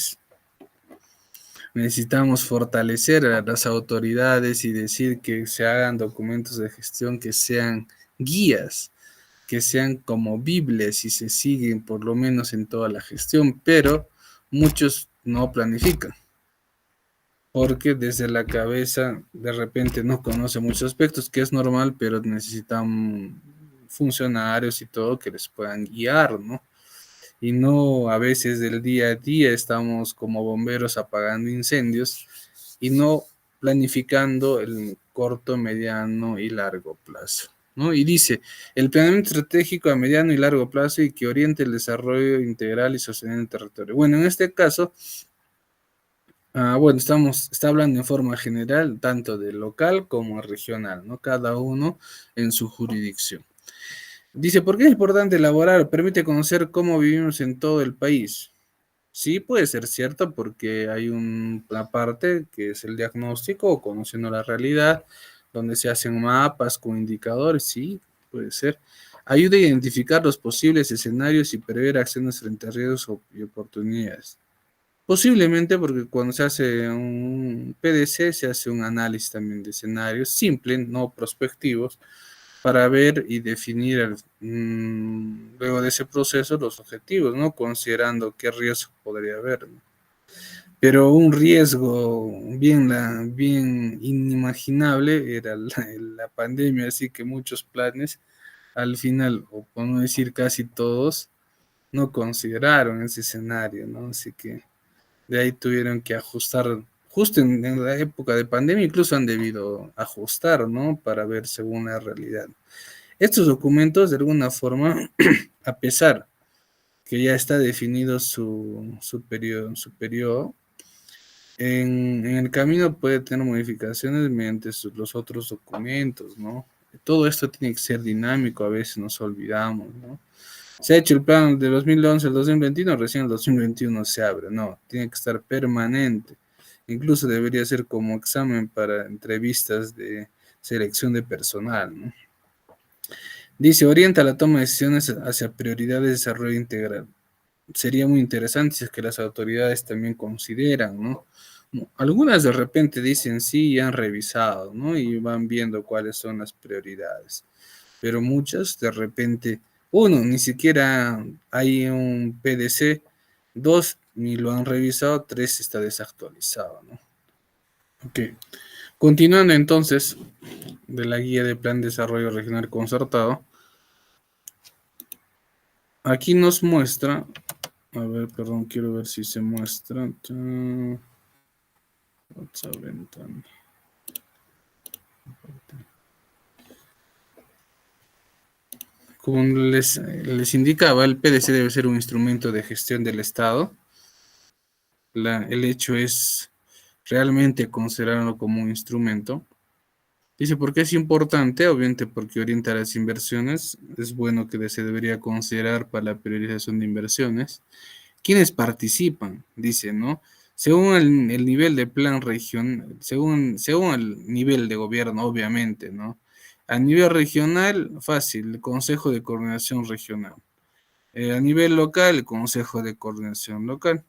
necesitamos fortalecer a las autoridades y decir que se hagan documentos de gestión que sean guías, que sean como Biblias y se siguen por lo menos en toda la gestión, pero muchos no planifican porque desde la cabeza de repente no conoce muchos aspectos, que es normal, pero necesitan funcionarios y todo que les puedan guiar, ¿no? Y no a veces del día a día estamos como bomberos apagando incendios y no planificando el corto, mediano y largo plazo, ¿no? Y dice, el planeamiento estratégico a mediano y largo plazo y que oriente el desarrollo integral y sostenible del territorio. Bueno, en este caso, bueno, está hablando en forma general, tanto de local como regional, ¿no? Cada uno en su jurisdicción. Dice, ¿por qué es importante elaborar? Permite conocer cómo vivimos en todo el país. Sí, puede ser cierto porque hay una parte que es el diagnóstico, conociendo la realidad, donde se hacen mapas con indicadores, sí, puede ser. Ayuda a identificar los posibles escenarios y prever acciones frente a riesgos y oportunidades. Posiblemente porque cuando se hace un PDC se hace un análisis también de escenarios simple, no prospectivos, para ver y definir luego de ese proceso los objetivos, ¿no? Considerando qué riesgo podría haber, ¿no? Pero un riesgo bien inimaginable era la pandemia, así que muchos planes al final, o por no decir casi todos, no consideraron ese escenario, ¿no? Así que de ahí tuvieron que ajustar, justo en la época de pandemia, incluso han debido ajustar, ¿no? Para ver según la realidad. Estos documentos, de alguna forma, a pesar que ya está definido su periodo, en el camino puede tener modificaciones mediante los otros documentos, ¿no? Todo esto tiene que ser dinámico, a veces nos olvidamos, ¿no? Se ha hecho el plan de 2011 al 2021, recién el 2021 se abre, no, tiene que estar permanente. Incluso debería ser como examen para entrevistas de selección de personal, ¿no? Dice, orienta la toma de decisiones hacia prioridades de desarrollo integral. Sería muy interesante si es que las autoridades también consideran, ¿no? Algunas de repente dicen sí y han revisado, ¿no? Y van viendo cuáles son las prioridades. Pero muchas de repente, uno, ni siquiera hay un PDC, dos, ni lo han revisado, tres, está desactualizado, ¿no? Ok. Continuando entonces de la guía de Plan de Desarrollo Regional Concertado, aquí nos muestra, a ver, perdón, quiero ver si se muestra. WhatsApp ventana. Como les indicaba, el PDC debe ser un instrumento de gestión del Estado. El hecho es realmente considerarlo como un instrumento. Dice, ¿por qué es importante? Obviamente porque orienta las inversiones. Es bueno que se debería considerar para la priorización de inversiones. ¿Quiénes participan? Dice, ¿no? Según el nivel de plan región, según el nivel de gobierno, obviamente, ¿no? A nivel regional, fácil, el Consejo de Coordinación Regional. A nivel local, el Consejo de Coordinación Local.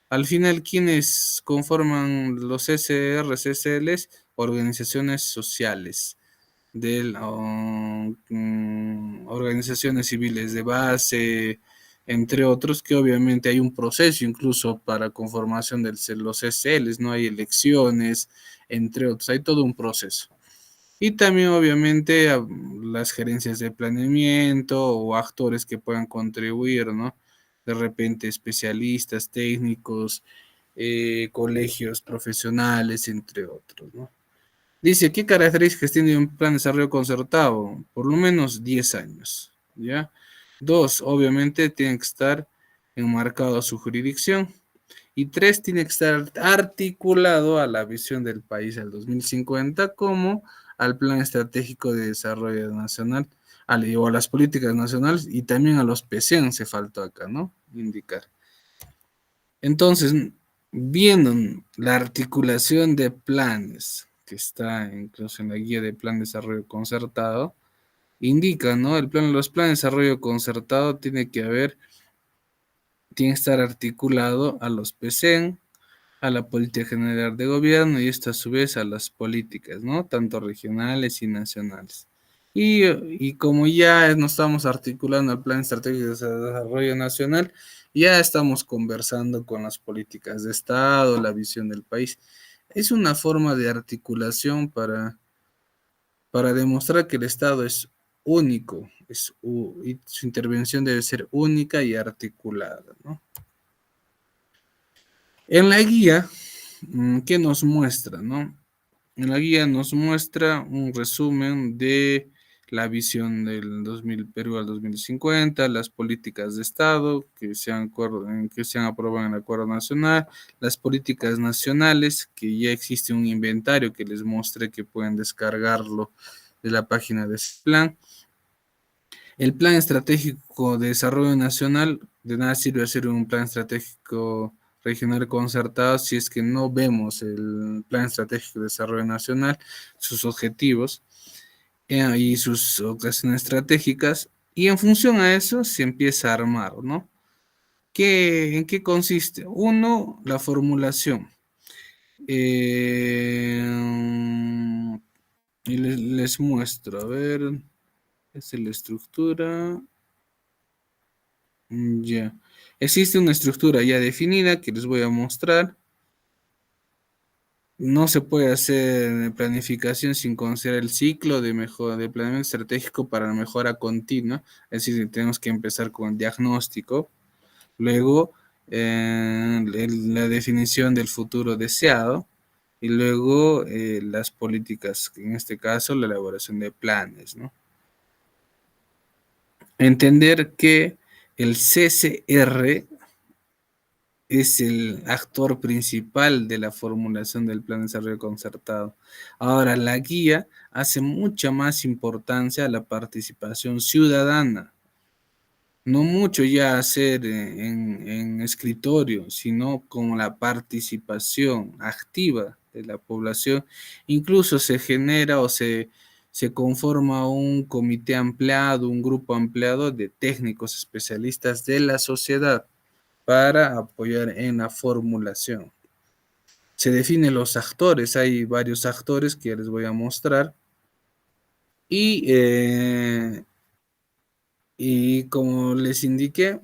Al final, ¿quiénes conforman los SR, CSLs? Organizaciones sociales, organizaciones civiles de base, entre otros, que obviamente hay un proceso incluso para conformación de los CSLs, no hay elecciones, entre otros, hay todo un proceso. Y también obviamente las gerencias de planeamiento o actores que puedan contribuir, ¿no? De repente especialistas, técnicos, colegios profesionales, entre otros, ¿no? Dice, ¿qué características tiene un plan de desarrollo concertado? Por lo menos 10 años, ¿ya? Dos, obviamente tiene que estar enmarcado a su jurisdicción. Y tres, tiene que estar articulado a la visión del país al 2050 como al Plan Estratégico de Desarrollo Nacional, o a las políticas nacionales y también a los PCN se faltó acá, ¿no? Indicar. Entonces, viendo la articulación de planes que está incluso en la guía de Plan de Desarrollo Concertado, indica, ¿no? Los planes de desarrollo concertado tiene que estar articulado a los PCN, a la política general de gobierno y esto a su vez a las políticas, ¿no? Tanto regionales y nacionales. Y como ya nos estamos articulando al Plan Estratégico de Desarrollo Nacional, ya estamos conversando con las políticas de Estado, la visión del país. Es una forma de articulación para demostrar que el Estado es único y su intervención debe ser única y articulada, ¿no? En la guía, ¿qué nos muestra, no? En la guía nos muestra un resumen de la visión del 2000 Perú al 2050, las políticas de Estado que se han aprobado en el Acuerdo Nacional, las políticas nacionales, que ya existe un inventario que les muestre que pueden descargarlo de la página de ese plan. El Plan Estratégico de Desarrollo Nacional, de nada sirve hacer un plan estratégico regional concertado si es que no vemos el Plan Estratégico de Desarrollo Nacional, sus objetivos y sus ocasiones estratégicas, y en función a eso se empieza a armar, ¿no? ¿En qué consiste? Uno, la formulación. Eh, y les muestro, a ver, esta es la estructura. Ya. Existe una estructura ya definida que les voy a mostrar. No se puede hacer planificación sin considerar el ciclo de planeamiento estratégico para la mejora continua. Es decir, tenemos que empezar con el diagnóstico, luego la definición del futuro deseado y luego las políticas, en este caso la elaboración de planes, ¿no? Entender que el CCR es el actor principal de la formulación del plan de desarrollo concertado. Ahora, la guía hace mucha más importancia a la participación ciudadana, no mucho ya hacer en escritorio, sino con la participación activa de la población. Incluso se genera se conforma un comité ampliado, un grupo ampliado de técnicos especialistas de la sociedad para apoyar en la formulación. Se definen los actores, hay varios actores que les voy a mostrar y, y como les indiqué,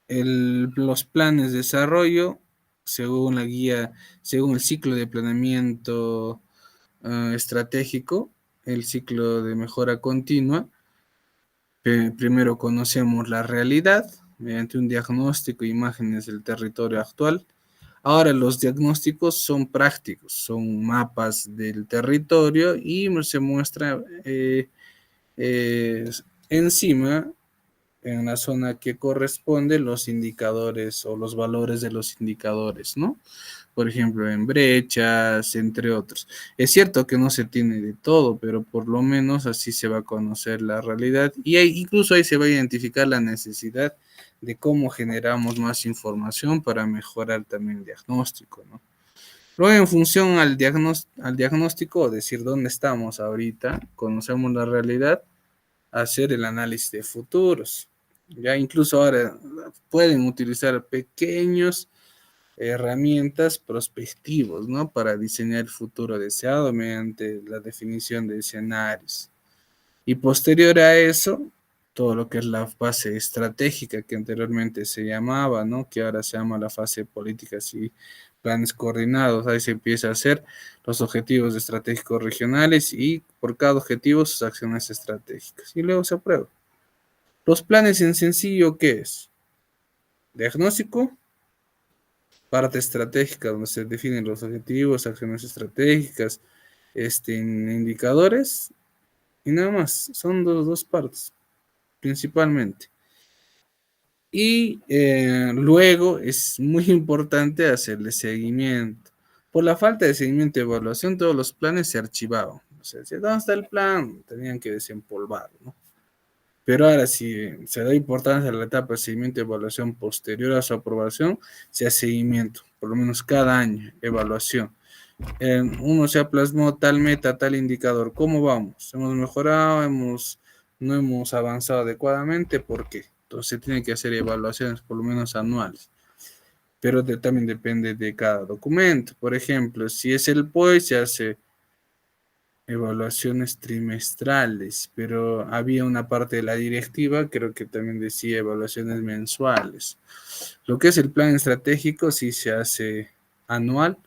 los planes de desarrollo, según la guía, según el ciclo de planeamiento estratégico, el ciclo de mejora continua, primero conocemos la realidad mediante un diagnóstico e imágenes del territorio actual. Ahora los diagnósticos son prácticos, son mapas del territorio y se muestra eh, encima, en la zona que corresponde, los indicadores o los valores de los indicadores, ¿no? Por ejemplo, en brechas, entre otros. Es cierto que no se tiene de todo, pero por lo menos así se va a conocer la realidad y incluso ahí se va a identificar la necesidad de cómo generamos más información para mejorar también el diagnóstico, ¿no? Luego, en función al diagnóstico, decir dónde estamos ahorita, conocemos la realidad, hacer el análisis de futuros. Ya incluso ahora pueden utilizar pequeños herramientas prospectivos, ¿no? Para diseñar el futuro deseado mediante la definición de escenarios. Y posterior a eso, todo lo que es la fase estratégica que anteriormente se llamaba, ¿no? Que ahora se llama la fase de políticas y planes coordinados. Ahí se empieza a hacer los objetivos estratégicos regionales y por cada objetivo sus acciones estratégicas. Y luego se aprueba. Los planes en sencillo, ¿qué es? Diagnóstico, parte estratégica donde se definen los objetivos, acciones estratégicas, indicadores y nada más. Son dos partes principalmente. Y luego es muy importante hacerle seguimiento. Por la falta de seguimiento y evaluación, todos los planes se archivaban. O sea, ¿dónde está el plan? Tenían que desempolvarlo, ¿no? Pero ahora, si se da importancia a la etapa de seguimiento y evaluación posterior a su aprobación, se hace seguimiento, por lo menos cada año, evaluación. Uno se ha plasmado tal meta, tal indicador. ¿Cómo vamos? ¿Hemos mejorado? ¿No hemos avanzado adecuadamente? ¿Por qué? Entonces se tiene que hacer evaluaciones por lo menos anuales. Pero también depende de cada documento. Por ejemplo, si es el POI, se hace evaluaciones trimestrales, pero había una parte de la directiva, creo que también decía evaluaciones mensuales. Lo que es el plan estratégico sí se hace anual,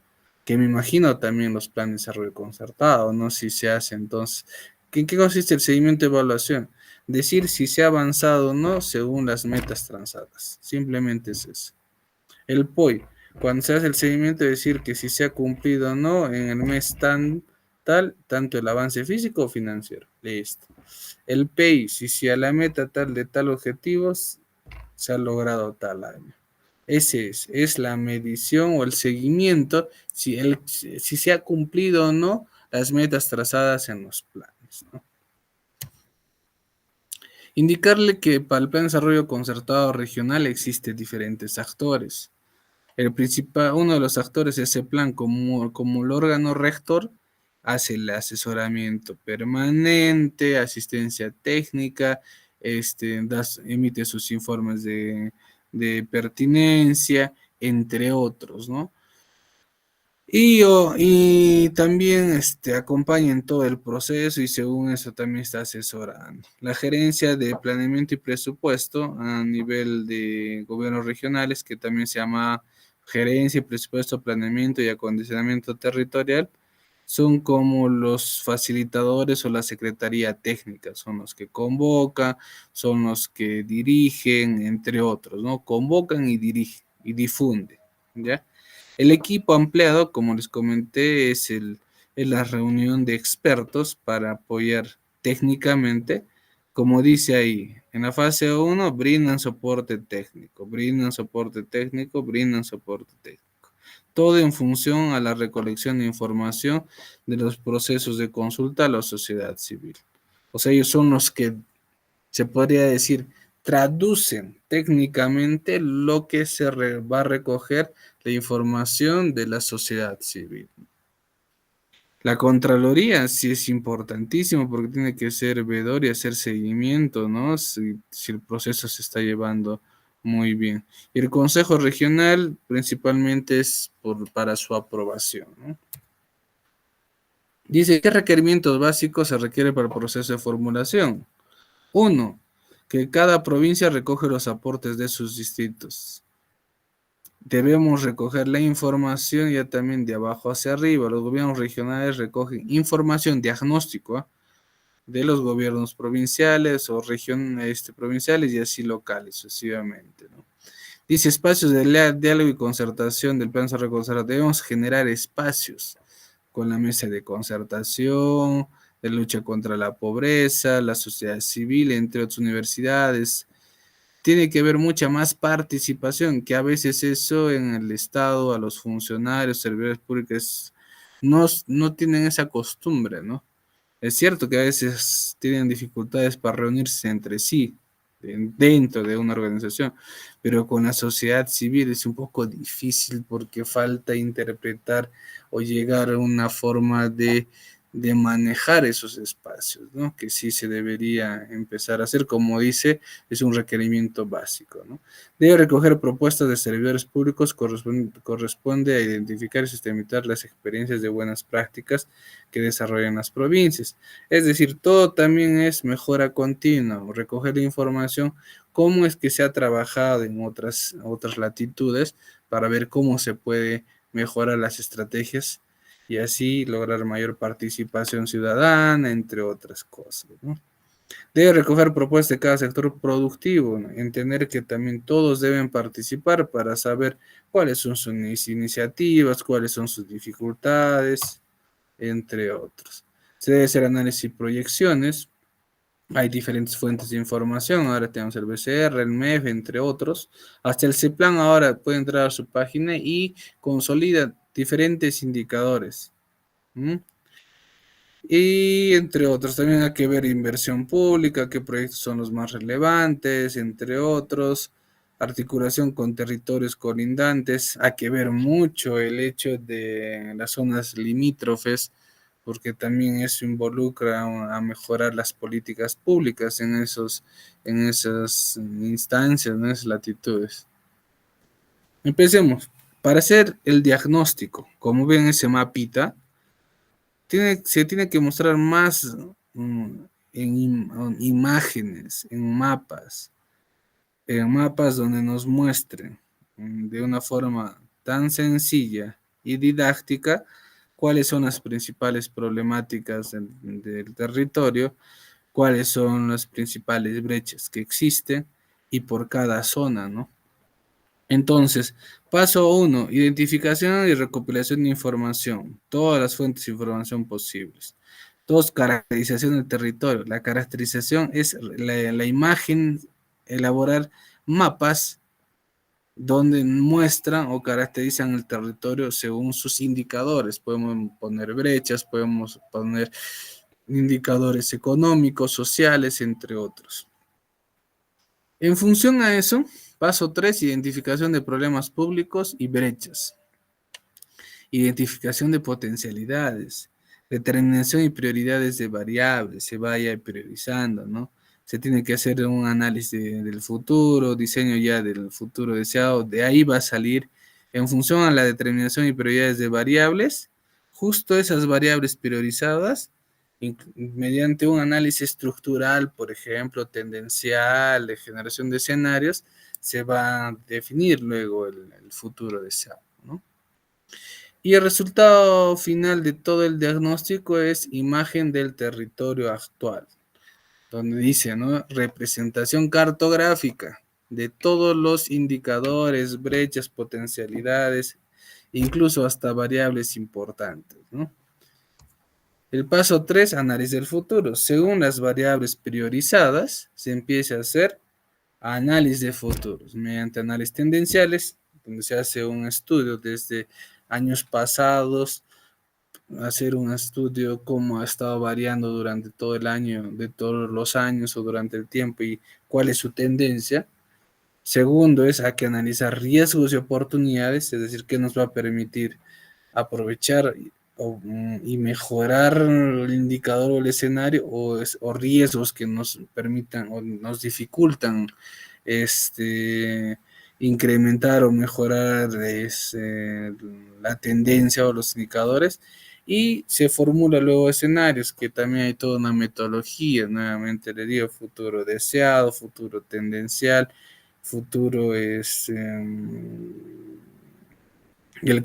que me imagino también los planes de desarrollo concertado, ¿no? Si se hace entonces. ¿En qué consiste el seguimiento de evaluación? Decir si se ha avanzado o no según las metas transadas. Simplemente es eso. El POI, cuando se hace el seguimiento, decir que si se ha cumplido o no en el mes tal, tanto el avance físico o financiero. Listo. El PEI, si a la meta tal de tal objetivos se ha logrado tal año. Ese es la medición o el seguimiento si se ha cumplido o no las metas trazadas en los planes, ¿no? Indicarle que para el plan de desarrollo concertado regional existen diferentes actores. Uno de los actores de ese plan, como el órgano rector, hace el asesoramiento permanente, asistencia técnica, emite sus informes de pertinencia, entre otros, ¿no? Y también acompaña en todo el proceso y según eso también está asesorando. La gerencia de planeamiento y presupuesto a nivel de gobiernos regionales, que también se llama gerencia y presupuesto, planeamiento y acondicionamiento territorial, son como los facilitadores o la secretaría técnica, son los que convocan, son los que dirigen, entre otros, ¿no? Convocan y dirigen y difunden, ¿ya? El equipo ampliado, como les comenté, es la reunión de expertos para apoyar técnicamente, como dice ahí, en la fase 1 brindan soporte técnico, brindan soporte técnico, brindan soporte técnico. Todo en función a la recolección de información de los procesos de consulta a la sociedad civil. O sea, ellos son los que, se podría decir, traducen técnicamente lo que va a recoger la información de la sociedad civil. La Contraloría sí es importantísimo porque tiene que ser veedor y hacer seguimiento, ¿no? Si el proceso se está llevando muy bien. Y el Consejo Regional principalmente es para su aprobación, ¿no? Dice, ¿qué requerimientos básicos se requiere para el proceso de formulación? Uno, que cada provincia recoge los aportes de sus distritos. Debemos recoger la información ya también de abajo hacia arriba. Los gobiernos regionales recogen información diagnóstico de los gobiernos provinciales o provinciales y así locales, sucesivamente, ¿no? Dice espacios de diálogo y concertación del plan de desarrollo concertado. Debemos generar espacios con la mesa de concertación, de lucha contra la pobreza, la sociedad civil, entre otras universidades. Tiene que haber mucha más participación, que a veces eso en el Estado, a los funcionarios, servidores públicos, no tienen esa costumbre, ¿no? Es cierto que a veces tienen dificultades para reunirse entre sí dentro de una organización, pero con la sociedad civil es un poco difícil porque falta interpretar o llegar a una forma de manejar esos espacios, ¿no? Que sí se debería empezar a hacer, como dice, es un requerimiento básico, ¿no? Debe recoger propuestas de servidores públicos, corresponde a identificar y sistematizar las experiencias de buenas prácticas que desarrollan las provincias. Es decir, todo también es mejora continua, recoger la información, cómo es que se ha trabajado en otras latitudes para ver cómo se puede mejorar las estrategias y así lograr mayor participación ciudadana, entre otras cosas, ¿no? Debe recoger propuestas de cada sector productivo, ¿no? Entender que también todos deben participar para saber cuáles son sus iniciativas, cuáles son sus dificultades, entre otros. Se debe hacer análisis y proyecciones. Hay diferentes fuentes de información. Ahora tenemos el BCR, el MEF, entre otros. Hasta el CEPLAN ahora puede entrar a su página y consolida diferentes indicadores. ¿Mm? Y entre otros, también hay que ver inversión pública, qué proyectos son los más relevantes, entre otros, articulación con territorios colindantes, hay que ver mucho el hecho de las zonas limítrofes, porque también eso involucra a mejorar las políticas públicas en esas instancias, en esas latitudes. Empecemos. Para hacer el diagnóstico, como ven ese mapita, se tiene que mostrar más en imágenes, en mapas donde nos muestren de una forma tan sencilla y didáctica cuáles son las principales problemáticas del territorio, cuáles son las principales brechas que existen y por cada zona, ¿no? Entonces, paso 1, identificación y recopilación de información, todas las fuentes de información posibles. 2, caracterización del territorio. La caracterización es la imagen, elaborar mapas donde muestran o caracterizan el territorio según sus indicadores. Podemos poner brechas, podemos poner indicadores económicos, sociales, entre otros. En función a eso, paso 3, identificación de problemas públicos y brechas. Identificación de potencialidades, determinación y prioridades de variables, se vaya priorizando, ¿no? Se tiene que hacer un análisis del futuro, diseño ya del futuro deseado, de ahí va a salir, en función a la determinación y prioridades de variables, justo esas variables priorizadas, mediante un análisis estructural, por ejemplo, tendencial, de generación de escenarios, se va a definir luego el futuro deseado, ¿no? Y el resultado final de todo el diagnóstico es imagen del territorio actual, donde dice, ¿no? Representación cartográfica de todos los indicadores, brechas, potencialidades, incluso hasta variables importantes, ¿no? El paso 3, análisis del futuro. Según las variables priorizadas, se empieza a hacer análisis de futuros mediante análisis tendenciales, donde se hace un estudio desde años pasados, hacer un estudio cómo ha estado variando durante todo el año, de todos los años o durante el tiempo y cuál es su tendencia. Segundo es hay que analizar riesgos y oportunidades, es decir, qué nos va a permitir aprovechar y mejorar el indicador o el escenario o riesgos que nos permitan o nos dificultan incrementar o mejorar la tendencia o los indicadores y se formula luego escenarios que también hay toda una metodología, nuevamente le digo, futuro deseado, futuro tendencial, futuro el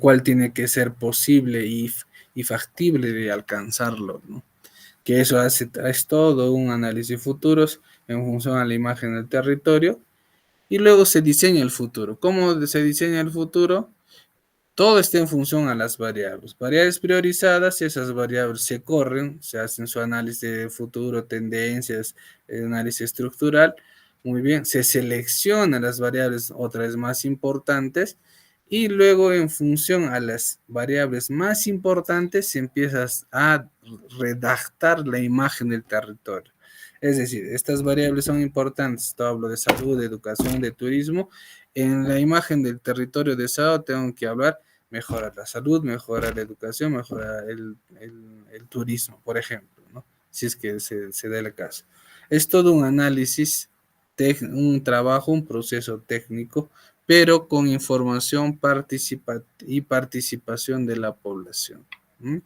cual tiene que ser posible y factible de alcanzarlo, ¿no? Que eso es todo un análisis de futuros en función a la imagen del territorio y luego se diseña el futuro. ¿Cómo se diseña el futuro? Todo está en función a las variables. Variables priorizadas, esas variables se corren, se hacen su análisis de futuro, tendencias, análisis estructural. Muy bien, se seleccionan las variables otras más importantes y luego en función a las variables más importantes se empieza a redactar la imagen del territorio. Es decir, estas variables son importantes, hablo de salud, de educación, de turismo. En la imagen del territorio deseado tengo que hablar mejorar la salud, mejorar la educación, mejorar el turismo, por ejemplo, ¿no? Si es que se da el caso. Es todo un análisis, un trabajo, un proceso técnico, pero con información y participación de la población. ¿Mm?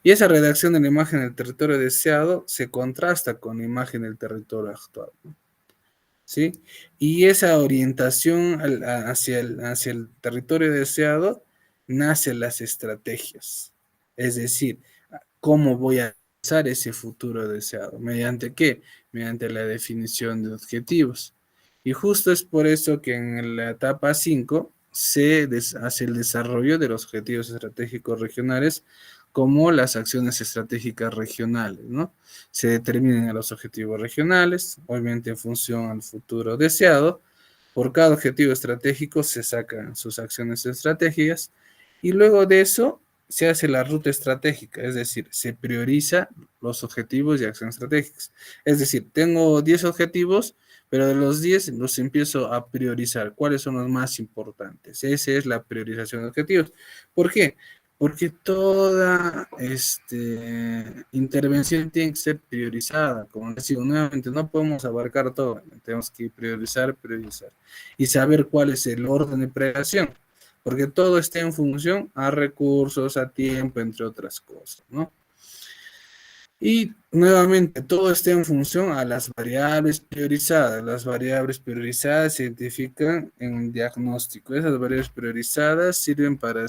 Y esa redacción de la imagen del territorio deseado se contrasta con la imagen del territorio actual, ¿no? ¿Sí? Y esa orientación hacia el territorio deseado nacen las estrategias. Es decir, ¿cómo voy a alcanzar ese futuro deseado? ¿Mediante qué? Mediante la definición de objetivos. Y justo es por eso que en la etapa 5 se hace el desarrollo de los objetivos estratégicos regionales como las acciones estratégicas regionales, ¿no? Se determinan los objetivos regionales, obviamente en función al futuro deseado. Por cada objetivo estratégico se sacan sus acciones estratégicas y luego de eso se hace la ruta estratégica, es decir, se prioriza los objetivos y acciones estratégicas. Es decir, tengo 10 objetivos, pero de los 10 los empiezo a priorizar. ¿Cuáles son los más importantes? Esa es la priorización de objetivos. ¿Por qué? Porque toda intervención tiene que ser priorizada. Como les digo, nuevamente, no podemos abarcar todo. Tenemos que priorizar, priorizar. Y saber cuál es el orden de prevención. Porque todo está en función a recursos, a tiempo, entre otras cosas, ¿no? Y nuevamente, todo está en función a las variables priorizadas. Las variables priorizadas se identifican en un diagnóstico. Esas variables priorizadas sirven para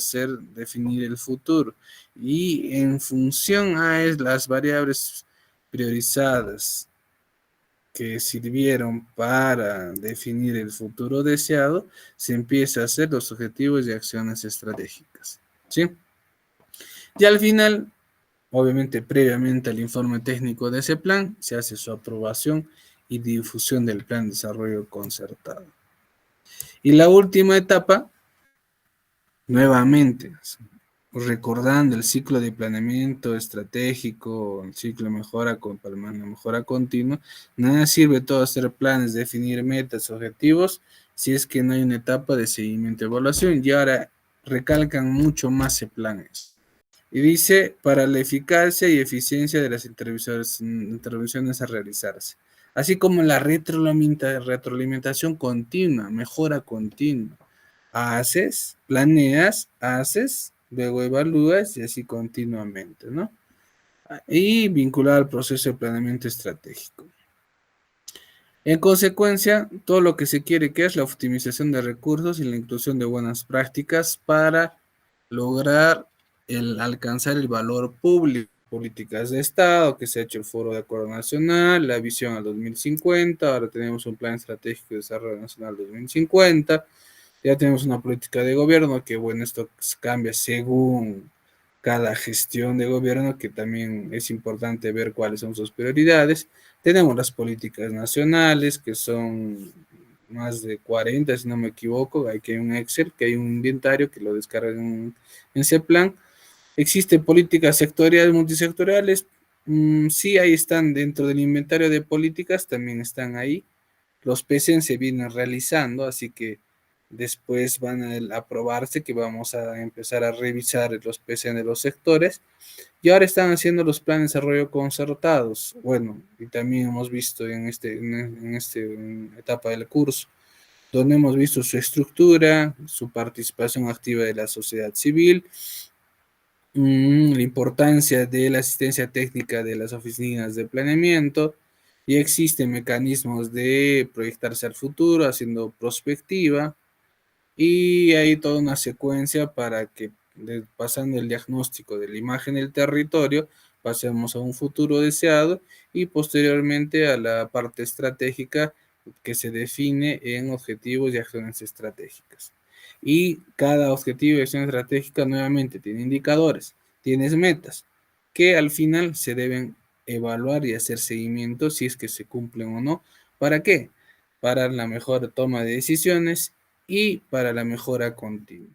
definir el futuro. Y en función a las variables priorizadas que sirvieron para definir el futuro deseado, se empieza a hacer los objetivos y acciones estratégicas. ¿Sí? Y al final, obviamente, previamente al informe técnico de ese plan, se hace su aprobación y difusión del plan de desarrollo concertado. Y la última etapa, nuevamente, recordando el ciclo de planeamiento estratégico, el ciclo de mejora para la mejora continua, nada sirve todo hacer planes, definir metas, objetivos, si es que no hay una etapa de seguimiento y evaluación. Y ahora recalcan mucho más ese planes. Y dice, para la eficacia y eficiencia de las intervenciones a realizarse, así como la retroalimentación continua, mejora continua. Haces, planeas, haces, luego evalúas y así continuamente, ¿no? Y vincular al proceso de planeamiento estratégico. En consecuencia, todo lo que se quiere que es la optimización de recursos y la inclusión de buenas prácticas para lograr alcanzar el valor público. Políticas de Estado, que se ha hecho el Foro de Acuerdo Nacional, la visión al 2050, ahora tenemos un Plan Estratégico de Desarrollo Nacional 2050, ya tenemos una política de gobierno que, bueno, esto cambia según cada gestión de gobierno, que también es importante ver cuáles son sus prioridades. Tenemos las políticas nacionales, que son más de 40, si no me equivoco. Hay que hay un Excel, que hay un inventario que lo descargan en ese plan. Existen políticas sectoriales, multisectoriales. Sí, ahí están dentro del inventario de políticas, también están ahí. Los PCN se vienen realizando, así que después van a aprobarse, que vamos a empezar a revisar los PCN de los sectores. Y ahora están haciendo los planes de desarrollo concertados. Bueno, y también hemos visto en etapa del curso, donde hemos visto su estructura, su participación activa de la sociedad civil, la importancia de la asistencia técnica de las oficinas de planeamiento, y existen mecanismos de proyectarse al futuro haciendo prospectiva, y hay toda una secuencia para que, pasando el diagnóstico de la imagen del territorio, pasemos a un futuro deseado y posteriormente a la parte estratégica que se define en objetivos y acciones estratégicas. Y cada objetivo y acción estratégica nuevamente tiene indicadores, tienes metas que al final se deben evaluar y hacer seguimiento si es que se cumplen o no. ¿Para qué? Para la mejor toma de decisiones y para la mejora continua.